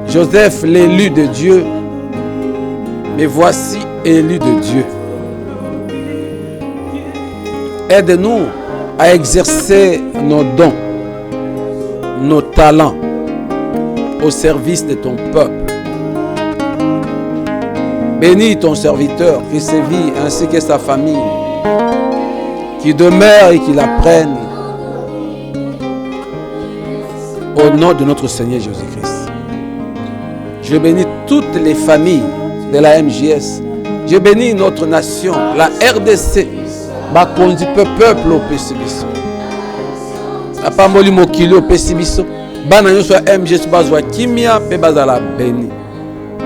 Joseph, l'élu de Dieu, me voici élu de Dieu. Aide-nous à exercer nos dons, nos talents au service de ton peuple. Bénis ton serviteur qui sévit ainsi que sa famille, qui demeure et qui l'apprenne au nom de notre Seigneur Jésus-Christ. Je bénis toutes les familles de la MJS. Je bénis notre nation, la RDC. Bakondi peuple au pessibiso. Apamoli mokili au pessibiso. Bana yo soit MJS bazwa kimia pe bazala béni.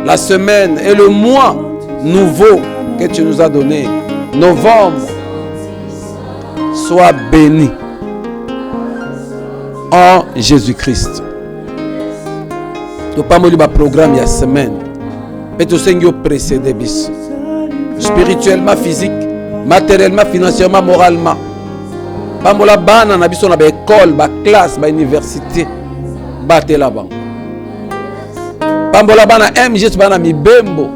La semaine et le mois nouveau que tu nous as donné, novembre, soit béni en Jésus-Christ. Topamoli ba programme ya semaine. Pe to sengyo précédé bis. Spirituellement, physique, matériellement, financièrement, moralement. Bambola bana na biso na ba école, ba classe, ba université, batela bango. Bambola bana MJS bana mibembo,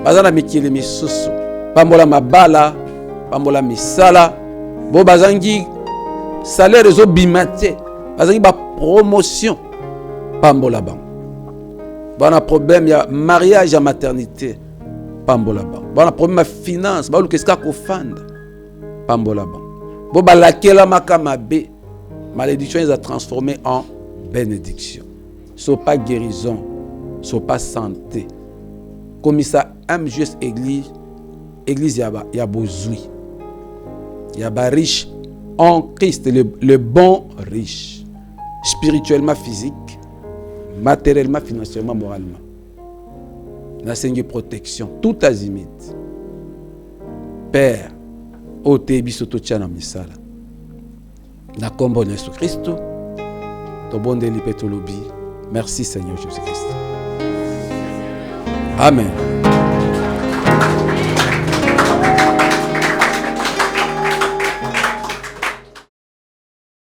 bazana mikili misusu. Bambola mabala, bambola misala, bo bazangi salaire zo bimate, bazangi ba promotion. Bambola bango. Bana problème ya mariage à maternité. Pambola bango. Bana problème ya finance, ba lukeska ko fanda. Pambola bango. Bo balakela makama be. Malédiction les a transformés en bénédiction. So pas guérison, so pas santé. Comme ça MJS église ya bozui. Ya ba riche en Christ, le bon riche. Spirituellement, physique, matériellement, financièrement, moralement. La Seigneur protection, tout azimut. Père, oyo te biso totia na misala. Na kombo na Yesu Kristo tobondeli mpe tolobi merci Seigneur Jésus-Christ. Amen.